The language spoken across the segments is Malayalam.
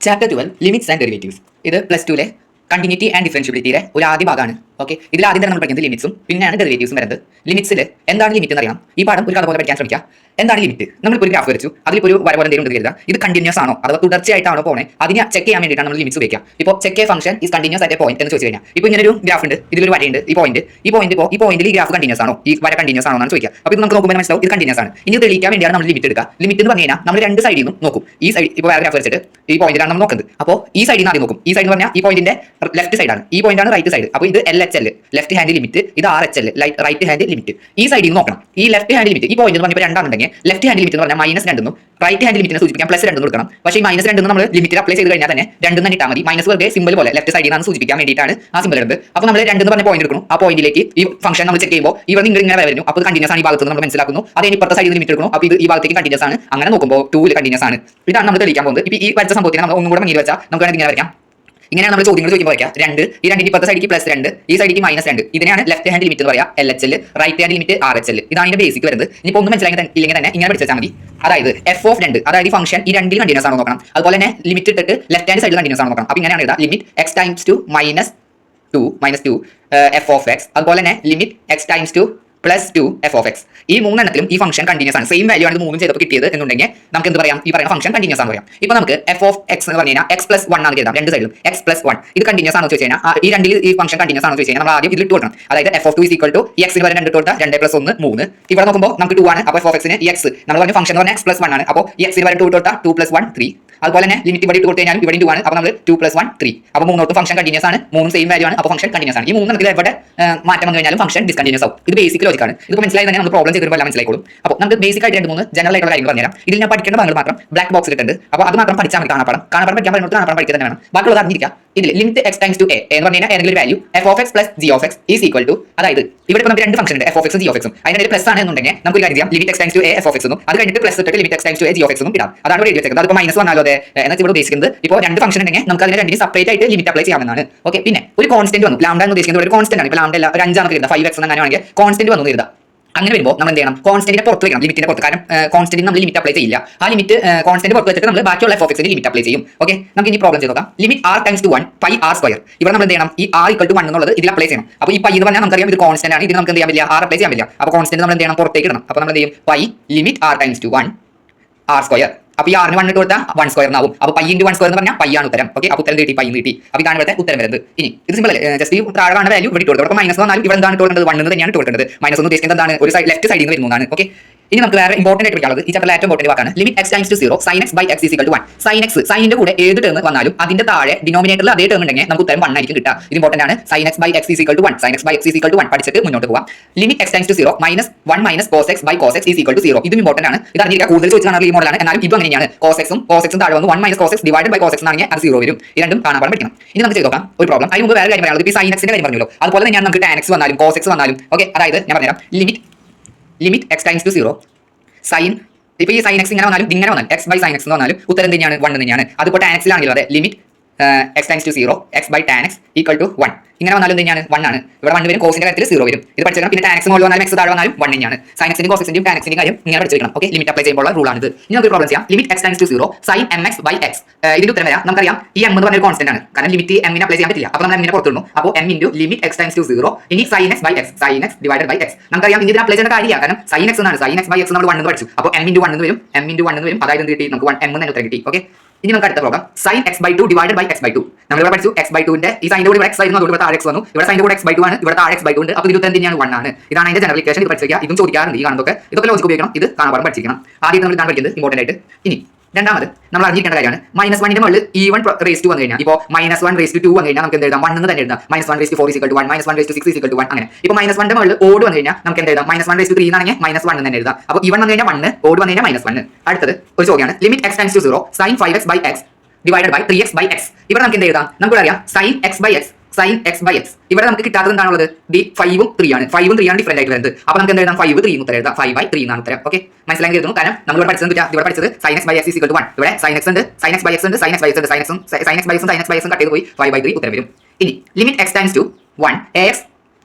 Chapter 12 limits and derivatives. ഇത് +2 കണ്ടിന്യൂറ്റി ആൻഡ് ഡിഫറൻഷ്യബിലിറ്റിയുടെ ഒരു ആദ്യ ഭാഗമാണ്. ഓക്കെ, ഇതിൽ ആദ്യം തന്നെ നമ്മൾ പഠിക്കുന്നത് ലിമിറ്റ്സും പിന്നെയാണ് ഡെറിവേറ്റീവ്സും വരുന്നത്. ലിമിറ്റ്സിൽ എന്താണ് ലിമിറ്റ് എന്ന് അറിയണം. ഈ പാഠം ഒരു കഥ പോലെ പഠിക്കാൻ ശ്രമിക്കുക. എന്താണ് ലിമിറ്റ്? നമ്മളിപ്പോൾ ഒരു ഗ്രാഫ് വരച്ചു, അതിലിപ്പോൾ ഒരു വര പോലെ എന്തെങ്കിലും കരുതുക. ഇത് കണ്ടിന്യൂസ് ആണോ അഥവാ തുടർച്ചയായിട്ടാണോ പോണേ, അതിനെ ചെക്ക് ചെയ്യാൻ വേണ്ടിയിട്ടാണ് നമ്മൾ ലിമിറ്റ്സ് ഉപയോഗിക്കുക. ഇപ്പോൾ check A function is continuous at A point എന്ന് ചോദിച്ചു കഴിഞ്ഞാൽ, ഇപ്പോൾ ഇങ്ങനെ ഒരു ഗ്രാഫ് ഉണ്ട്, ഇതിലൊരു വരയുണ്ട്, ഈ പോയിന്റിൽ ഈ ഗ്രാഫ് കണ്ടിന്യൂസ് ആണോ, ഈ വര കണ്ടിന്യൂസ് ആണോ എന്നാണ് ചോദിക്കുക. അപ്പോൾ ഇത് നമുക്ക് നോക്കുമ്പോൾ മനസ്സിലാവും ഇത് കണ്ടിന്യൂസ് ആണ്. ഇനി തെളിയിക്കാൻ വേണ്ടിയാണ് നമ്മൾ ലിമിറ്റ് എടുക്കുക. ലിമിറ്റ് എന്ന് പറഞ്ഞു കഴിഞ്ഞാൽ നമ്മൾ രണ്ട് സൈഡിൽ നിന്നും നോക്കും. ഈ സൈഡ് ഇപ്പോൾ വേറെ ഗ്രാഫ് വരച്ചിട്ട് ഈ പോയിന്റിലാണ് നമ്മൾ നോക്കുന്നത്. അപ്പോൾ ഈ സൈഡിൽ നിന്ന് ആദ്യം നോക്കും. ഈ സൈഡ് എന്ന് പറഞ്ഞാൽ ഈ പോയിന്റിന്റെ ലെഫ്റ്റ് സൈഡാണ്, ഈ പോയിന്റാണ് റൈറ്റ് സൈഡ്. അപ്പോൾ ഇത് LHL ലെഫ്റ്റ് ഹാൻഡ് ലിമിറ്റ്, ഇത് RHL റൈറ്റ് ഹാൻഡ് ലിമിറ്റ്. ഈ സൈഡിൽ നിന്ന് നോക്കണം. ഈ ലെഫ്റ്റ് ഹാൻഡ് ലിമിറ്റ് ഈ പോയിന്റ് എന്ന് പറഞ്ഞപ്പോൾ രണ്ടാണെന്നുണ്ടെങ്കിൽ ലെഫ്റ്റ് ഹാൻഡ് ലിമിറ്റ് എന്ന് പറഞ്ഞാൽ -2 എന്നും റൈറ്റ് ഹാൻഡ് ലിമിറ്റിനെ സൂചിപ്പിക്കാൻ +2 എന്നും കൊടുക്കണം. പക്ഷേ ഈ -2 നമ്മൾ ലിമിറ്റിൽ അപ്ലൈ ചെയ്ത് കഴിഞ്ഞാൽ തന്നെ 2 തന്നെ ഇട്ടാൽ മതി. മൈനസ് വെറുതെ സിമ്പിൾ പോലെ ലെഫ്റ്റ് സൈഡിൽ നിന്നാണ് സൂചിപ്പിക്കാൻ വേണ്ടിയിട്ടാണ് ആ സിമ്പിൾ എടുത്തത്. അപ്പോൾ നമ്മൾ 2 എന്ന് പറഞ്ഞ പോയിന്റ് എടുക്കണം. ആ പോയിന്റിലേക്ക് ഈ ഫംഗ്ഷൻ നമ്മൾ ചെക്ക് ചെയ്യുമ്പോൾ ഇവിടെ ഇങ്ങനെ വരുന്നു. അപ്പോൾ കണ്ടിന്യൂസ് ആണ് ഈ ഭാഗത്ത് നമ്മൾ മനസ്സിലാക്കുന്നു. അതേ ഇപ്പുറത്തെ സൈഡിൽ ലിമിറ്റ് എടുക്കണം. അപ്പോൾ ഇത് ഈ ഭാഗത്തേക്ക് കണ്ടിന്യൂസ് ആണ്. അങ്ങനെ നോക്കുമ്പോൾ 2 കണ്ടിന്യൂസ് ആണ്. ഇതാണ് നമ്മൾ തെളിയിക്കാൻ പോകുന്നത്. ഇപ്പോൾ ഈ വരച്ച സംഭവത്തിന് നമ്മൾ ഒന്നും കൂടെ മങ്ങിയിൽ വെച്ചാൽ നമുക്ക് ഇങ്ങനെ വരയ്ക്കാം. ഇങ്ങനെയാണ് നമ്മൾ ചോദ്യങ്ങൾ ചോദിക്കുമ്പോൾ വയ്ക്കുക. 2 ഈ 2 ഇപ്പുറത്തെ സൈഡിലേക്ക് +2, ഈ സൈഡിലേക്ക് -2. ഇതിനെയാണ് ലെഫ്റ്റ് ഹാൻഡ് ലിമിറ്റ് എന്ന് പറയാം, LHL. Right hand limit RHL. ഇതാണ് ഇതിന്റെ ബേസിക് വരുന്നത്. ഇനിയിപ്പോൾ ഒന്നും മനസ്സിലായില്ലെങ്കിൽ തന്നെ ഇങ്ങനെ പഠിച്ചാൽ മതി. അതായത് f(2), അതായത് ഈ ഫംഗ്ഷൻ ഈ 2 കണ്ടിന്യൂസ് ആണോ നോക്കണം. അതുപോലെ തന്നെ ലിമിറ്റ് ഇട്ടിട്ട് ലെഫ്റ്റ് ഹാൻഡ് സൈഡിൽ കണ്ടിന്യൂസ് ആണോ നോക്കണം. അപ്പോൾ ഇങ്ങനെയാണ് എഴുതുക, ലിമിറ്റ് x × 2 f(x), അതുപോലെ തന്നെ ലിമിറ്റ് x × 2 f(x). ഈ മൂന്നെണ്ണത്തിലും ഈ ഫംഗ്ഷൻ കണ്ടിന്യൂസ് ആണ്. സെയിം വാല്യൂ ആണ് ഇത് മൂന്നും ചെയ്തപ്പോൾ കിട്ടിയത് എന്നുണ്ടെങ്കിൽ നമുക്ക് എന്ത് പറയാം, ഈ പറയുന്ന ഫംഗ്ഷൻ കണ്ടിന്യൂസ് ആണ് പറയാം. ഇപ്പോൾ നമുക്ക് f(x) എന്ന് പറഞ്ഞു കഴിഞ്ഞാൽ x+1 ആണ് എഴുതാം. രണ്ട് സൈഡിലും x+1. ഇത് കണ്ടിന്യൂസ് ആണോ ചോദിച്ചു കഴിഞ്ഞാൽ, ഈ രണ്ടിൽ ഈ ഫംഗ്ഷൻ കണ്ടിന്യൂസ് ആണോ ചോദിച്ചു കഴിഞ്ഞാൽ നമ്മൾ ആദ്യം ഇതിൽ ഇട്ട് കൊടുക്കണം. അതായത് f(2) x ന് പകരം 2 ഇട്ട് കൊടുത്താൽ 2 + 1 3. ഇവിടെ നോക്കുമ്പോൾ നമുക്ക് 2 ആണ്. അപ്പോൾ f(x) ന് x നമ്മൾ പറഞ്ഞ ഫംഗ്ഷൻ എന്ന് പറഞ്ഞാൽ x+1 ആണ്. അപ്പോൾ x ന് പകരം 2 ഇട്ട് കൊടുത്താൽ 2 + 1 3. അതുപോലെ തന്നെ ലിമിറ്റ് ഇവിടെ ഇട്ട് കൊടുത്തു കഴിഞ്ഞാൽ ഇവിടെ 2 ആണ്. അപ്പോൾ നമ്മൾ 2 + 1 3. അപ്പോൾ മൂന്നോട്ടും ഫംഗ്ഷൻ കണ്ടിന്യൂസ് ആണ്, മൂന്നും സെയിം വാല്യൂ ആണ്. അപ്പോൾ ഫംഗ്ഷൻ കണ്ടിന്യൂസ് ആണ്. ഈ മൂന്നെണ്ണത്തിൽ എവിടെ മാറ്റം വന്നു കഴിഞ്ഞാലും ഫംഗ്ഷൻ ഡിസ്കണ്ടിന്യൂസ് ആവും. ഇത് ബേസിക് ലോജിക് ആണ്. ഇത് മനസ്സിലായി തന്നെ നമ്മൾ പ്രോബ്ലം ചെയ്തിട്ട് എല്ലാം മനസ്സിലായിക്കോളും. അപ്പോൾ നമുക്ക് ബേസിക് ആയിട്ട് 2-3 ജനറൽ ആയിട്ടുള്ള കാര്യങ്ങൾ പറഞ്ഞുതരാം. ഇതിൽ ഞാൻ പഠിക്കേണ്ട ഭാഗങ്ങൾ മാത്രം ബ്ലാക്ക് ബോക്സിൽ ഇട്ടുണ്ട്. അപ്പോൾ അത് മാത്രം പഠിച്ചാൽ മതി. കാണാപ്പാടം പഠിക്കാൻ പറയുന്നത് കാണാപ്പാടം പഠിക്കുക തന്നെ വേണം. ബാക്കിയുള്ളത് അറിഞ്ഞിരിക്കുക. ഇതിൽ ലിമിറ്റ് x → a എന്ന് പറഞ്ഞാൽ ഏതെങ്കിലും ഒരു value f(x + g(x) is equal to, അതായത് ഇവിടെ ഇപ്പോൾ നമുക്ക് രണ്ട് ഫംഗ്ഷൻ ഉണ്ട്, f(x) ഉം g(x) ഉം. അതിന്റെ പ്ലസ് ആണ് എന്നുണ്ടെങ്കിൽ നമുക്ക് ഒരു കാര്യം ചെയ്യാം, ലിമിറ്റ് x → a f(x) എന്നും അത് കഴിഞ്ഞിട്ട് പ്ലസ് ഇട്ടിട്ട് ലിമിറ്റ് x → a g(x) എന്നും ഇടാം. അതാണ് ഇവിടെ എഴുതി വെച്ചത്. അതിപ്പോൾ മൈനസ് വന്നാലോ അതെ എന്ന് ഇവിടെ ഉദ്ദേശിക്കുന്നത്. ഇപ്പോൾ രണ്ട് ഫംഗ്ഷൻ ഉണ്ടെങ്കിൽ നമുക്ക് അതിനെ രണ്ടിനും സെപ്പറേറ്റ് ആയിട്ട് ലിമിറ്റ് അപ്ലൈ ചെയ്യാവുന്നതാണ്. ഓക്കെ, പിന്നെ ഒരു കോൺസ്റ്റന്റ് വന്നു. ലാംഡ എന്ന് ഉദ്ദേശിക്കുന്നത് ഒരു കോൺസ്റ്റന്റ് ആണ്. ഇപ്പോൾ ലാംഡ അല്ല, ഒരു 5 ആണ് എഴുതുക, 5x അങ്ങനെ ആണെങ്കിൽ കോൺസ്റ്റന്റ് വന്നു എഴുതാം. അങ്ങനെ വരുമ്പോൾ നമ്മൾ എന്ത് ചെയ്യണം, കോൺസ്റ്റന്റിനെ പുറത്ത് വെക്കണം, ലിമിറ്റിന്റെ പുറത്ത്. കാരണം കോൺസ്റ്റന്റിന് നമ്മൾ ലിമിറ്റ് അപ്ലൈ ചെയ്യില്ല. ആ ലിമിറ്റ് കോൺസ്റ്റന്റ് പുറത്ത് വെച്ചിട്ട് നമ്മൾ ബാക്കിയുള്ള f(x) ലിമിറ്റ് അപ്ലൈ ചെയ്യും. ഓക്കെ, നമുക്ക് ഇനി പ്രോബ്ലം ചെയ്ത് നോക്കാം. Limit r × 1 πr². ഇവിടെ നമ്മൾ എന്ത് ചെയ്യണം, ഈ r = 1 എന്നുള്ളത് ഇതിൽ അപ്ലൈ ചെയ്യണം. അപ്പോൾ ഈ π എന്ന് പറഞ്ഞാൽ നമുക്കറിയാം ഇത് കോൺസ്റ്റന്റ് ആണ്. ഇതിന് നമുക്ക് എന്ത് ചെയ്യാൻ പറ്റില്ല, r അപ്ലൈ ചെയ്യാൻ പറ്റില്ല. അപ്പോൾ കോൺസ്റ്റന്റ് നമ്മൾ എന്ത് ചെയ്യണം, പുറത്തേക്ക് ഇടണം. അപ്പോൾ നമ്മൾ എന്ത് ചെയ്യും, π ലിമിറ്റ് r × 1 r². അപ്പോൾ ഈ r ന് 1 ഇട്ട് കൊടുത്താൽ 1² എന്നാവും. അപ്പോൾ π × 1² എന്ന് പറഞ്ഞാൽ π ആണ് ഉത്തരം. ഓക്കെ, അപ്പോൾ ഉത്തരം കിട്ടി, π കിട്ടി. അപ്പോൾ ഇതാണ് ഇവിടുത്തെ ഉത്തരം വരുന്നത്. ഇനി ഇത് സിമ്പിൾ അല്ലേ, ജസ്റ്റ് ഈ താഴെ കാണുന്ന വാല്യൂ ഇവിടെ ഇട്ട് കൊടുത്തു. അപ്പോൾ മൈനസ് വന്നാലും ഇവിടെ എന്താണ് ഇട്ട് കൊടുക്കേണ്ടത്, 1 എന്ന് തന്നെയാണ് ഇട്ട് കൊടുക്കേണ്ടത്. മൈനസ് ഒന്ന് ഉദ്ദേശിക്കുന്നത് എന്താണ്, ഒരു സൈഡ് ലെഫ്റ്റ് സൈഡിൽ നിന്ന് വരുന്നതാണ്. ഓക്കെ, ഇനി നമുക്ക് വേറെ ഇമ്പോർട്ടന്റ് ആയിട്ട് പഠിക്കാനുള്ളത് ഈ ചാപ്റ്ററിലെ ഏറ്റവും ഇമ്പോർട്ടന്റ് വാക്കാണ് limit x → 0 sin x / x = 1. സൈനിന്റെ കൂടെ ഏത് ടേം വന്നാലും അതിന്റെ താഴെ ഡിനോമിനേറ്ററിൽ അതേ ടേം ഉണ്ടെങ്കിൽ നമുക്ക് ഉത്തരം 1 ആയിരിക്കും കിട്ടുക. ഇത് ഇമ്പോർട്ടന്റ് ആണ്. sin x / x = 1. sin x / x = 1 പഠിച്ചിട്ട് മുന്നോട്ട് പോകാം. Limit x → 0 -1 - cos x / cos x = 0. ഇതും ഇമ്പോർട്ടന്റ് ആണ്. ഇത് അറിഞ്ഞിരിക്കുക. കൂടുതൽ ചോദിച്ചാൽ ഈ മോഡലാണ്. എന്നാലും ഇതും അങ്ങനെയാണ്. cos x ഉം താഴെ വന്നു 1 - cos x / cos x ആണെങ്കിൽ അത് 0 വരും. ഈ രണ്ടും കാണാൻ പഠിക്കണം. ഇനി നമുക്ക് ചെയ്ത് നോക്കാം ഒരു പ്രോബ്ലം. അതിന് മുമ്പ് വേറെ കാര്യം പറയാനുള്ളത്, ഇപ്പോൾ sin x ന്റെ കാര്യം പറഞ്ഞല്ലോ, അതുപോലെ തന്നെയാണ് നമുക്ക് tan x വന്നാലും cos x വന്നാലും. ഓക്കെ, അതായത് ഞാൻ പറഞ്ഞുതരാം. ലിമിറ്റ് x → 0 സൈൻ, ഇപ്പോൾ ഈ sin x ഇങ്ങനെ വന്നാലും ഇങ്ങനെ വന്നാലും x / sin x എന്ന് വന്നാലും ഉത്തരം തന്നെയാണ് 1 തന്നെയാണ്. അതിപ്പോൾ tan x ലാണെങ്കിലും അതെ, limit x → 0 x / tan x = 1 ഇങ്ങനെ വന്നാലും തന്നെയാണ് 1 ആണ്. ഇവിടെ 1 വരും, കോസിന്റെ കാര്യത്തിൽ 0 വരും. ഇത് പഠിച്ചേക്കണം. പിന്നെ tan x മുകളിൽ വന്നാലും x താഴെ വന്നാലും 1 തന്നെയാണ്. sin x ന്റെയും cos x ന്റെയും tan x ന്റെയും കാര്യം ഇങ്ങനെ പഠിച്ചേക്കണം. ഓക്കെ, ലിമിറ്റ് അപ്ലൈ ചെയ്യുമ്പോൾ റൂൾ ആണ് ഇത്. ഇനി നമുക്ക് പ്രോബ്ലം ചെയ്യാം. Limit x → 0 sin mx / x. ഇതിന്റെ ഉത്തരം വരാം. നമുക്കറിയാം ഈ m എന്ന് പറഞ്ഞ ഒരു കോൺസ്റ്റന്റ് ആണ്. കാരണം ലിമിറ്റ് m നെ അപ്ലൈ ചെയ്യാൻ പറ്റില്ല. അപ്പോൾ നമ്മൾ m നെ പുറത്തിടുന്നു. അപ്പോൾ m × ലിമിറ്റ് x → 0 ഇനി sin x / x sin x / x. നമുക്കറിയാം ഇനി ഇതിനെ അപ്ലൈ ചെയ്യേണ്ട കാര്യമില്ല. കാരണം sin x എന്നാണ്. sin x / x നമ്മൾ 1 എന്ന് പഠിച്ചു. അപ്പോൾ m × 1 എന്ന് വരും, m × 1 എന്ന് വരും. അതായത് എന്ത് കിട്ടി, നമുക്ക് m എന്ന് ഉത്തരം കിട്ടി. ഓക്കെ, ഇനി നമുക്ക് അടുത്ത പ്രോബ്ലം sin x/2 / x/2. നമ്മൾ ഇവിടെ പഠിച്ചു x/2ന്റെ ഈ സൈനിന്റെ കൂടെ x ആയിരുന്നു, അതുകൊണ്ട് ഇവിടെ താഴെ x വന്നു. ഇവിടെ സൈനിന്റെ കൂടെ x/2 ആണ്, ഇവിടെ താഴെ x/2 ഉണ്ട്. അപ്പോൾ ഇതിന്റെ ഉത്തരം തന്നെയാണ് 1 ആണ്. ഇതാണ് അതിന്റെ ജനറൽ ഇക്വേഷൻ. ഇത് പഠിച്ചിരിക്കുക. ഇതും ചോദിക്കാറുണ്ട് ഈ കാണുന്നതൊക്കെ. ഇതൊക്കെ ലോജിക് ഉപയോഗിക്കണം. ഇത് കാണാൻ പഠിച്ചിരിക്കണം. ആദ്യം നമ്മൾ ഇതാണ് പഠിക്കുന്നത് ഇമ്പോർട്ടന്റ് ആയിട്ട്. ഇനി രണ്ടാമത് നമ്മൾ അറിഞ്ഞിരിക്കേണ്ട കാര്യമാണ് -1ന്റെ മുകളിൽ even raised വന്നു കഴിഞ്ഞാൽ, ഇപ്പോൾ -1 raised 2 വന്നു കഴിഞ്ഞാൽ നമുക്ക് എന്ത് എഴുതാം, 1 എന്ന് തന്നെ എഴുതാം. -1 raised 4 = 1 -1 raised 6 = 1 അങ്ങനെ. ഇപ്പോൾ -1ന്റെ മുകളിൽ ഓഡ് വന്നു കഴിഞ്ഞാൽ നമുക്ക് എന്ത് എഴുതാം, -1 raised 3 എന്നാണെങ്കിൽ -1 എന്ന് തന്നെ എഴുതാം. അപ്പോൾ ഇവൻ വന്നു കഴിഞ്ഞാൽ 1, ഓഡ് വന്നു കഴിഞ്ഞാൽ -1. അടുത്തത് ഒരു ചോദ്യമാണ് limit x → 0 sin 5x / x / 3x / x. ഇവിടെ നമുക്ക് എന്ത് എഴുതാം, നമുക്ക് അറിയാം sin x / x sin x / x. ഇവിടെ നമുക്ക് കിട്ടാത്തത് എന്താണുള്ളത്, 5 ഉം 3 ആണ്. 5 ഉം 3 ആണ് ഡിഫറന്റ് ആയിട്ട് വരുന്നത്. അപ്പോൾ നമുക്ക് എന്ത് എഴുതാം, 5 3 ഉത്തരം എഴുതാം. 5/3 എന്നാണ് ഉത്തരം. ഓക്കെ, മനസ്സിലാക്കി എഴുതുന്നു. കാരണം നമ്മൾ ഇവിടെ പഠിച്ചത് ഇവിടെ പഠിച്ചത് sin x / x = 1. ഇവിടെ sin x ഉണ്ട്, sin x / x ഉണ്ട്, sin x / x ഉണ്ട്, sin x / x ഉം sin x / x ഉം കട്ട് ചെയ്ത് പോയി 5/3 ഉത്തരം വരും. ഇനി limit x → 1 ax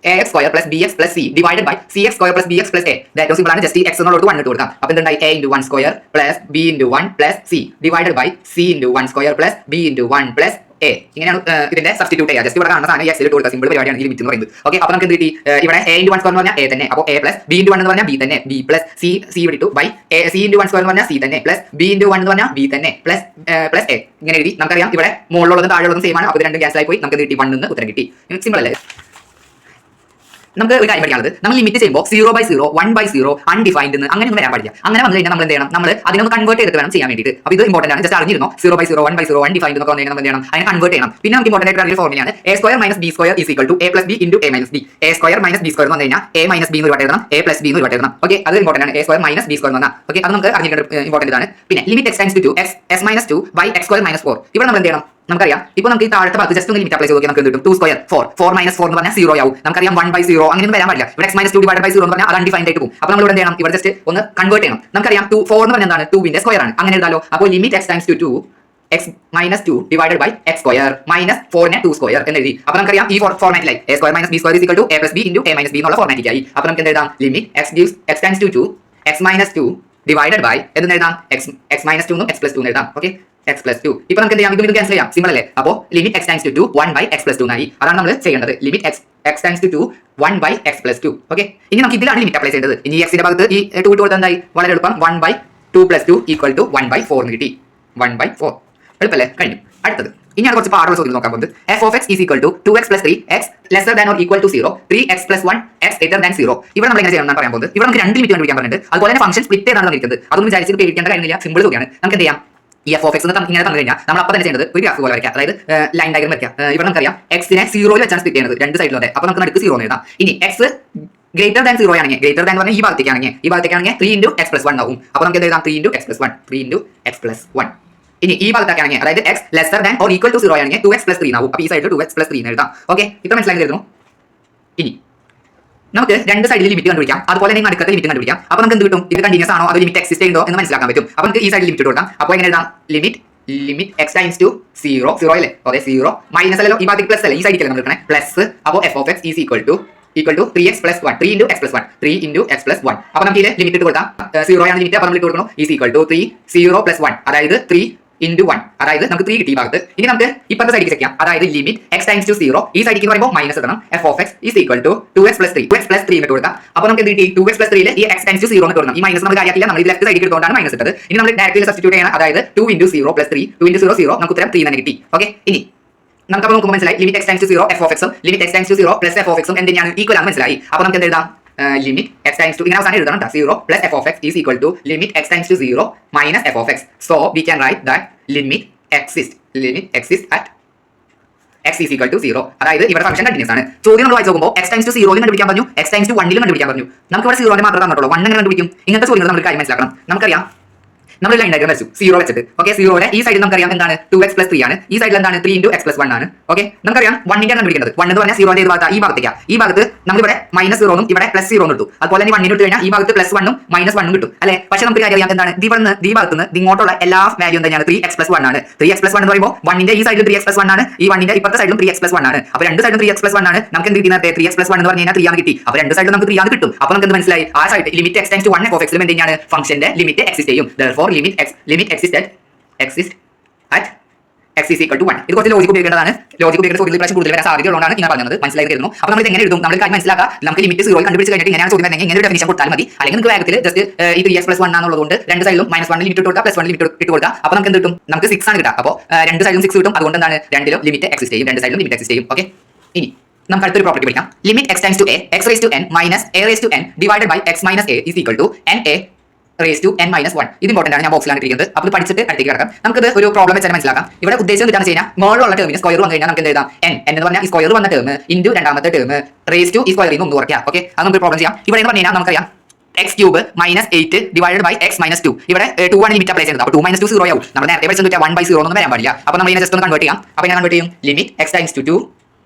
ax square plus bx plus c divided by cx square plus bx plus a. ഏറ്റവും സിമ്പിൾ ആണ്. ജസ്റ്റ് x എന്നുള്ളത് 1 ഇട്ട് കൊടുക്കാം. അപ്പോൾ എന്തുണ്ടായി a into 1 square plus b into 1 plus c divided by c into 1 square plus b into 1 plus a. ഇങ്ങനെയാണ് ഇതിന്റെ സബ്സ്റ്റിറ്റ്യൂട്ട് ചെയ്യുക. ജസ്റ്റ് ഇവിടെ കാണുന്ന സാധനം x ഇട്ട് കൊടുക്കുക. സിമ്പിൾ പരിപാടിയാണ് ഈ ലിമിറ്റ് എന്ന് പറയുന്നത്. ഓക്കെ, അപ്പോൾ നമുക്ക് എന്ത് കിട്ടി? ഇവിടെ a into 1 square എന്ന് പറഞ്ഞാൽ a തന്നെ. അപ്പോൾ a plus b into 1 എന്ന് പറഞ്ഞാൽ b തന്നെ. b plus c ഇവിടെ ഇട്ടു by c into 1 square എന്ന് പറഞ്ഞാൽ c തന്നെ plus b into 1 എന്ന് പറഞ്ഞാൽ b തന്നെ plus a. ഇങ്ങനെ എഴുതി. നമുക്കറിയാം ഇവിടെ മുകളിലുള്ളതും താഴെയുള്ളതും സെയിം ആണ്. അപ്പോൾ ഇത് രണ്ടും ക്യാൻസൽ ആയി പോയി. നമുക്ക് കിട്ടി 1 എന്ന് ഉത്തരം കിട്ടി. സിമ്പിൾ അല്ലേ? നമുക്ക് ഒരു കാര്യം പഠിക്കാനുള്ളത്, നമ്മൾ ലിമിറ്റ് ചെയ്യുമ്പോൾ 0/0 1/0 അൺഡിഫൈൻഡ് എന്ന് അങ്ങനെ ഒന്നും വരാൻ പാടില്ല. അങ്ങനെ വന്നു കഴിഞ്ഞാൽ നമ്മൾ എന്ത് ചെയ്യണം? നമ്മൾ അതിനൊന്ന് കൺവേർട്ട് ചെയ്തിട്ട് വേണം ചെയ്യാൻ വേണ്ടിയിട്ട്. അപ്പോൾ ഇത് ഇമ്പോർട്ടന്റ് ആണ്. ജസ്റ്റ് അറിഞ്ഞിരുന്നോ 0/0 1/0 അൺഡിഫൈൻഡ് എന്നൊക്കെ വന്നു കഴിഞ്ഞാൽ നമ്മൾ എന്ത് ചെയ്യണം? അതിനെ കൺവേർട്ട് ചെയ്യണം. പിന്നെ നമുക്ക് ഇമ്പോർട്ടന്റ് ആയിട്ട് അറിയുന്ന ഫോർമുലയാണ് a square minus b square is equal to a plus b into a minus b. a square minus b square എന്ന് പറഞ്ഞു കഴിഞ്ഞാൽ a minus b എന്ന് ഒരുപാട് എഴുതണം, a plus b എന്ന് ഒരുപാട് എഴുതണം. ഓക്കെ, അത് ഇമ്പോർട്ടന്റ് ആണ്. a square minus b square എന്ന് പറഞ്ഞാൽ ഓക്കെ, അത് നമുക്ക് അറിഞ്ഞിരിക്കേണ്ട ഇമ്പോർട്ടന്റ് ആണ്. പിന്നെ limit x tends to s minus 2 by x square minus 4. ഇവിടെ നമ്മൾ എന്ത് ചെയ്യണം? നമുക്കറിയാം, ഇപ്പോൾ നമുക്ക് ഈ താഴത്തെ ഭാഗത്ത് ജസ്റ്റ് ഒന്ന് ലിമിറ്റ് അപ്ലൈ ചെയ്ത് നമുക്ക് കിട്ടും 2 square 4 minus 4 എന്ന് പറഞ്ഞാൽ 0 ആവും. നമുക്കറിയാം 1/0 അങ്ങനെ ഒന്നും വരാൻ പാടില്ല. ഇവിടെ x minus 2 divided by 0 എന്ന് പറഞ്ഞാൽ അത് അൺഡിഫൈൻഡ് ആയിട്ട് പോകും. അപ്പോൾ നമ്മൾ ഇവിടെ എന്ത് ചെയ്യണം? ഇവിടെ ജസ്റ്റ് ഒന്ന് കൺവേർട്ട് ചെയ്യണം. നമുക്കറിയാം 4 എന്ന് പറഞ്ഞാൽ എന്താണ്? 2 ന്റെ സ്ക്വയർ ആണ്. അങ്ങനെ എഴുതാലോ. അപ്പോൾ limit x tends to 2 x minus 2 divided by x square minus 4 നെ 2 square എന്ന് എഴുതി. അപ്പോൾ നമുക്കറിയാം ഈ ഫോർമാറ്റിലായി a square minus b square is equal to a plus b into a minus b എന്നുള്ള ഫോർമാറ്റിലായി. അപ്പോൾ നമുക്ക് എന്ത് എഴുതാം? Limit x tends to 2 x minus 2 divided by എന്ന് എഴുതാം x minus 2 എന്നും x plus 2 എന്ന് എഴുതാം. Okay, x plus 2. ഇപ്പോൾ നമുക്ക് എന്ത് ചെയ്യാം? ഇത് ക്യാൻസൽ ചെയ്യാം. സിമ്പിൾ അല്ലേ? അപ്പോൾ limit x tends to 2 1 by x plus 2 എന്നായി. അതാണ് നമ്മൾ ചെയ്യേണ്ടത്. Limit x tends to 2 1 by x plus 2. Okay, ഇനി നമുക്ക് ഇതിലാണ് ലിമിറ്റ് അപ്ലൈ ചെയ്യേണ്ടത്. ഇനി x ന്റെ ഭാഗത്ത് ഈ 2 ഇട്ട് കൊടുത്താൽ എന്തായി? വളരെ എളുപ്പം. 1 by 2 plus 2 equal to 1 by 4 എന്ന് കിട്ടി. 1 by 4 എളുപ്പല്ലേ? കഴിഞ്ഞു. അടുത്തത് ഇനിയാണ് കുറച്ച് പാടുള്ള ചോദ്യം നോക്കാൻ പോകുന്നത്. f of x is equal to 2x plus 3 x lesser than or equal to 0 3x plus 1 x greater than 0. ഇവിടെ നമ്മൾ എങ്ങനെ ചെയ്യണം പറയാൻ പോകുന്നത്. ഇവിടെ നമുക്ക് രണ്ട് ലിമിറ്റ് കണ്ടുപിടിക്കാൻ പറഞ്ഞിട്ടുണ്ട്. അതുപോലെ തന്നെ ഫംഗ്ഷൻ സ്പ്ലിറ്റ് ചെയ്താണ് തന്നിരിക്കുന്നത്. അതൊന്നും വിചാരിച്ചിട്ട് പേടിക്കേണ്ട കാര്യമില്ല. സിമ്പിൾ ചോദ്യമാണ്. നമുക്ക് എന്ത് ചെയ്യാം? ഈ f of x ഇങ്ങനെ തന്നു കഴിഞ്ഞാൽ നമ്മൾ അപ്പോൾ തന്നെ ചെയ്യുന്നത് ഒരു ഗ്രാഫ് പോലെ വരയ്ക്കാം. അതായത് ലൈൻ ഡയഗ്രം വരയ്ക്കാം. ഇവിടെ നമുക്കറിയാം എക്സിനെ 0 വെച്ചാണ് സ്പ്ലിറ്റ് ചെയ്യുന്നത് രണ്ട് സൈഡിലൂടെ. അപ്പോൾ നമുക്ക് നടുക്ക് 0 എഴുതാം. ഇനി x ഗ്രേറ്റർ ദാൻ 0 ആണെങ്കിൽ, ഗ്രേറ്റർ ദാൻ പറഞ്ഞാൽ ഈ ഭാഗത്തേക്കാണെങ്കിൽ 3 into x plus 1 ആവും. അപ്പോൾ നമുക്ക് എന്ത് എഴുതാം? 3 into x plus 1 3 into x plus 1. ഇനി ഈ ഭാഗത്താണെങ്കിൽ അതായത് x lesser than or equal to 0 ആണെങ്കിൽ 2x plus 3 ആവും. അപ്പോൾ ഈ സൈഡിൽ 2x plus 3 എന്ന് എഴുതാം. ഓക്കെ, ഇപ്പോൾ മനസ്സിലായിരുന്നു. ഇനി നമുക്ക് രണ്ട് സൈഡിൽ ലിമിറ്റ് കണ്ടുപിടിക്കാം. അതുപോലെ തന്നെ അടുത്ത ലിമിറ്റ് കണ്ടുപിടിക്കാം. അപ്പോൾ നമുക്ക് എന്ത് കിട്ടും? ഇത് കണ്ടിന്യൂസ് ആണോ അതോ ലിമിറ്റ് എക്സിസ്റ്റ് ചെയ്യുന്നോ എന്ന് മനസ്സിലാക്കാൻ പറ്റും. അപ്പോൾ നമുക്ക് ഈ സൈഡിൽ ലിമിറ്റ് കൊടുക്കാം. അപ്പോൾ എങ്ങനെ എഴുതാം? ലിമിറ്റ് x tends to 0 അല്ലേ? അതെ 0 മൈനസ് അല്ലല്ലോ, ഈ ഭാഗത്തേക്ക് പ്ലസ് അല്ലേ, ഈ സൈഡിൽ നമ്മൾ എടുക്കണേ പ്ലസ്. അപ്പോൾ f of x is equal to 3x plus 1 3 into x plus 1 3 into x plus 1. അപ്പോൾ നമുക്ക് ഇതിൽ ലിമിറ്റ് ഇട്ട് കൊടുക്കാം. 0 ആണ് ലിമിറ്റ്. അപ്പോൾ നമ്മൾ ഇട്ട് കൊടുക്കണം is equal to 3 0 plus 1 അതായത് 3 into 1 അതായത് നമുക്ക് 3 കിട്ടി ഈ ഭാഗത്ത്. ഇനി നമുക്ക് ഇപ്പുറത്തെ സൈഡിലേക്ക് ചെക്ക് ചെയ്യാം. അതായത് ലിമിറ്റ് x tends to 0 ഈ സൈഡിലേക്ക് പറയുമ്പോൾ മൈനസ് ഇടണം. f of x is equal to 2x plus 3 എന്ന് കൊടുക്കാം. അപ്പോൾ നമുക്ക് എന്ത് കിട്ടി? 2x plus 3 ഈ x tends to 0 എന്ന് കൊടുക്കണം. ഈ മൈനസ് നമ്മൾ കാര്യമാക്കില്ല, നമ്മൾ ഇത് ലെഫ്റ്റ് സൈഡിലേക്ക് എടുത്തുകൊണ്ടാണ് മൈനസ് ഇട്ടത്. ഇനി നമ്മൾ ഡയറക്റ്റ്ലി സബ്സ്റ്റിറ്റ്യൂട്ട് ചെയ്യണം. അതായത് 2 into 0 plus 3 2 into 0 0 നമുക്ക് ഉത്തരം 3 തന്നെ കിട്ടി. ഓക്കെ, ഇനി നമുക്ക് നോക്കുമ്പോൾ മനസ്സിലായി limit x tends to 0 f of x ഉം limit x tends to 0 plus f of x ഉം എന്തിനാണ് ഈക്വൽ ആണ് മനസ്സിലായി. അപ്പോൾ നമുക്ക് എന്ത് എഴുതാം? ലിമിറ്റ് x tends to ഇങ്ങനെ അവസാനം എഴുതണം 0 plus f of x is equal to limit x tends to 0 minus f of x. So we can write that limit exists at x is equal to 0. അതായത് ഇവിടെ ഫംഗ്ഷൻ കണ്ടിന്യൂസ് ആണ്. ചോദ്യം നമ്മൾ വായിച്ച് നോക്കുമ്പോൾ x tends to 0 കണ്ടുപിടിക്കാൻ പറഞ്ഞു, x tends to 1 കണ്ടുപിടിക്കാൻ പറഞ്ഞു. നമുക്ക് ഇവിടെ 0 മാത്രമേ തന്നിട്ടുള്ളൂ. 1 എങ്ങനെ കണ്ടുപിടിക്കും? ഇങ്ങനത്തെ ചോദ്യങ്ങൾ നമ്മൾ കാര്യം മനസ്സിലാക്കണം. നമുക്കറിയാം നമ്മൾ ലൈൻ ഡയഗ്രം വരച്ചു 0 വെച്ചിട്ട്. ഓക്കെ, 0യുടെ ഈ സൈഡിൽ നമുക്കറിയാം എന്താണ്? 2x plus 3 ആണ്. ഈ സൈഡിൽ എന്താണ്? 3 into x plus 1 ആണ്. ഓക്കെ, നമുക്കറിയാം 1 ന്റെ കണ്ടുപിടിക്കുന്നത്. 1 എന്ന് പറഞ്ഞാൽ 0ന്റെ ഭാഗത്ത് ഈ ഭാഗത്തേക്കാണ്. ഈ ഭാഗത്ത് നമ്മളിവിടെ -0 എന്നും ഇവിടെ +0 എന്നും ഇട്ടു. അതുപോലെ തന്നെ 1 ഇട്ട് കഴിഞ്ഞാൽ ഈ ഭാഗത്ത് +1 ഉം -1 ഉം കിട്ടും അല്ലേ? പക്ഷേ നമുക്ക് കാര്യം അറിയാം എന്താണ്? ഈ ഭാഗത്ത് നിന്ന് ഇങ്ങോട്ടുള്ള എല്ലാ വാല്യൂ എന്താണ്? 3x plus 1 ആണ്. 3x plus 1 എന്ന് പറയുമ്പോൾ 1 ന്റെ ഈ സൈഡിൽ 3x plus 1 ആണ്, ഈ 1 ന്റെ ഇപ്പുറത്തെ സൈഡിലും 3x plus 1 ആണ്. അപ്പോൾ രണ്ട് സൈഡിലും 3x plus 1 ആണ്. നമുക്ക് എന്ത് കിട്ടി? 3x plus 1 എന്ന് പറഞ്ഞു കഴിഞ്ഞാൽ 3 ആണ് കിട്ടി. അപ്പോൾ രണ്ട് സൈഡിലും നമുക്ക് 3 ആണ് കിട്ടും. അപ്പോൾ നമുക്ക് എന്ത് മനസ്സിലായി? ആ side limit x tends to 1 f of x ലും എന്താണ്? ഫംഗ്ഷന്റെ ലിമിറ്റ് എക്സിസ്റ്റ് ചെയ്യും. Therefore limit exist at x is equal to 1. ഇത് കുറച്ച് ലോജിക് ഉപയോഗിക്കേണ്ടതാണ്. ലോജിക് ഉപയോഗിക്കുന്ന ചോദ്യത്തിൽ പ്രാവശ്യം കൂടുതൽ വരാൻ സാധ്യതയുള്ളതാണ് ഞാൻ പറഞ്ഞത്. മനസ്സിലായിരുന്നു. അപ്പോൾ നമ്മൾ ഇത് എങ്ങനെ എഴുതും? നമ്മൾ കാര്യം മനസ്സിലാക്കുക. നമുക്ക് ലിമിറ്റ് 0 കണ്ടുപിടിച്ച് കഴിഞ്ഞിട്ട് ഇങ്ങനെയാണ് ചോദ്യം വരുന്നത്. ഇങ്ങനെ ഒരു ഡെഫിനിഷൻ കൊടുത്താൽ മതി. അല്ലെങ്കിൽ നിങ്ങൾക്ക് വേഗത്തിൽ ജസ്റ്റ് ഈ 3x plus 1 ആണെന്നുള്ളതുകൊണ്ട് രണ്ട് സൈഡിലും -1 ലിമിറ്റ് ഇട്ട് കൊടുക്കുക, +1 ലിമിറ്റ് ഇട്ട് കൊടുക്കുക. അപ്പോൾ നമുക്ക് എന്ത് കിട്ടും? നമുക്ക് 6 ആണ് കിട്ടുക. അപ്പോൾ രണ്ട് സൈഡിലും 6 കിട്ടും. അതുകൊണ്ട് എന്താണ്? രണ്ടിലും ലിമിറ്റ് എക്സിസ്റ്റ് ചെയ്യും. രണ്ട് സൈഡിലും ലിമിറ്റ് എക്സിസ്റ്റ് ചെയ്യും. ഓക്കെ, ഇനി നമുക്ക് അടുത്തൊരു പ്രോപ്പർട്ടി പഠിക്കാം. Limit x tends to a x raised to n minus a raised to n divided by x minus a is equal to na raised to n minus 1. ഇത് ഇമ്പോർട്ടന്റ് ആണ്. ഞാൻ ബോക്സിലാണ് ഇരിക്കുന്നത്. അപ്പോൾ പഠിച്ചിട്ട് അടുത്തേക്ക് കിടക്കാം. നമുക്കിത് ഒരു പ്രോബ്ലം വെച്ചാൽ മനസ്സിലാക്കാം. ഇവിടെ ഉദ്ദേശം എന്താണെന്ന് വെച്ച് കഴിഞ്ഞാൽ മുകളിലുള്ള ടേമിന് സ്ക്വയർ വന്നു കഴിഞ്ഞാൽ നമുക്ക് എന്ത് എഴുതാം? n എന്ന് പറഞ്ഞാൽ ഈ സ്ക്വയർ വന്ന ടേം ഇൻറ്റു രണ്ടാമത്തെ ടേം റേസ് ടു ഈ സ്ക്വയറിൽ നിന്ന് ഒന്ന് കുറയ്ക്കാം. ഓക്കെ, അത് നമുക്ക് പ്രോബ്ലം ചെയ്യാം. ഇവിടെ എന്ന് പറഞ്ഞു കഴിഞ്ഞാൽ നമുക്കറിയാം x cube minus 8 divided by x minus 2. ഇവിടെ 2 ആണ് ലിമിറ്റ് അപ്ലൈ ചെയ്യുന്നത്. അപ്പോൾ 2 minus 2 0 ആവും. നമ്മൾ നേരത്തെ പഠിച്ചത് 1/0 ഒന്നും വരാൻ പാടില്ല. അപ്പോൾ നമ്മൾ ഇതിനെ ജസ്റ്റ് ഒന്ന് കൺവേർട്ട് ചെയ്യാം. അപ്പോൾ ഞാൻ കൺവേർട്ട് ചെയ്യും. Limit x tends to 2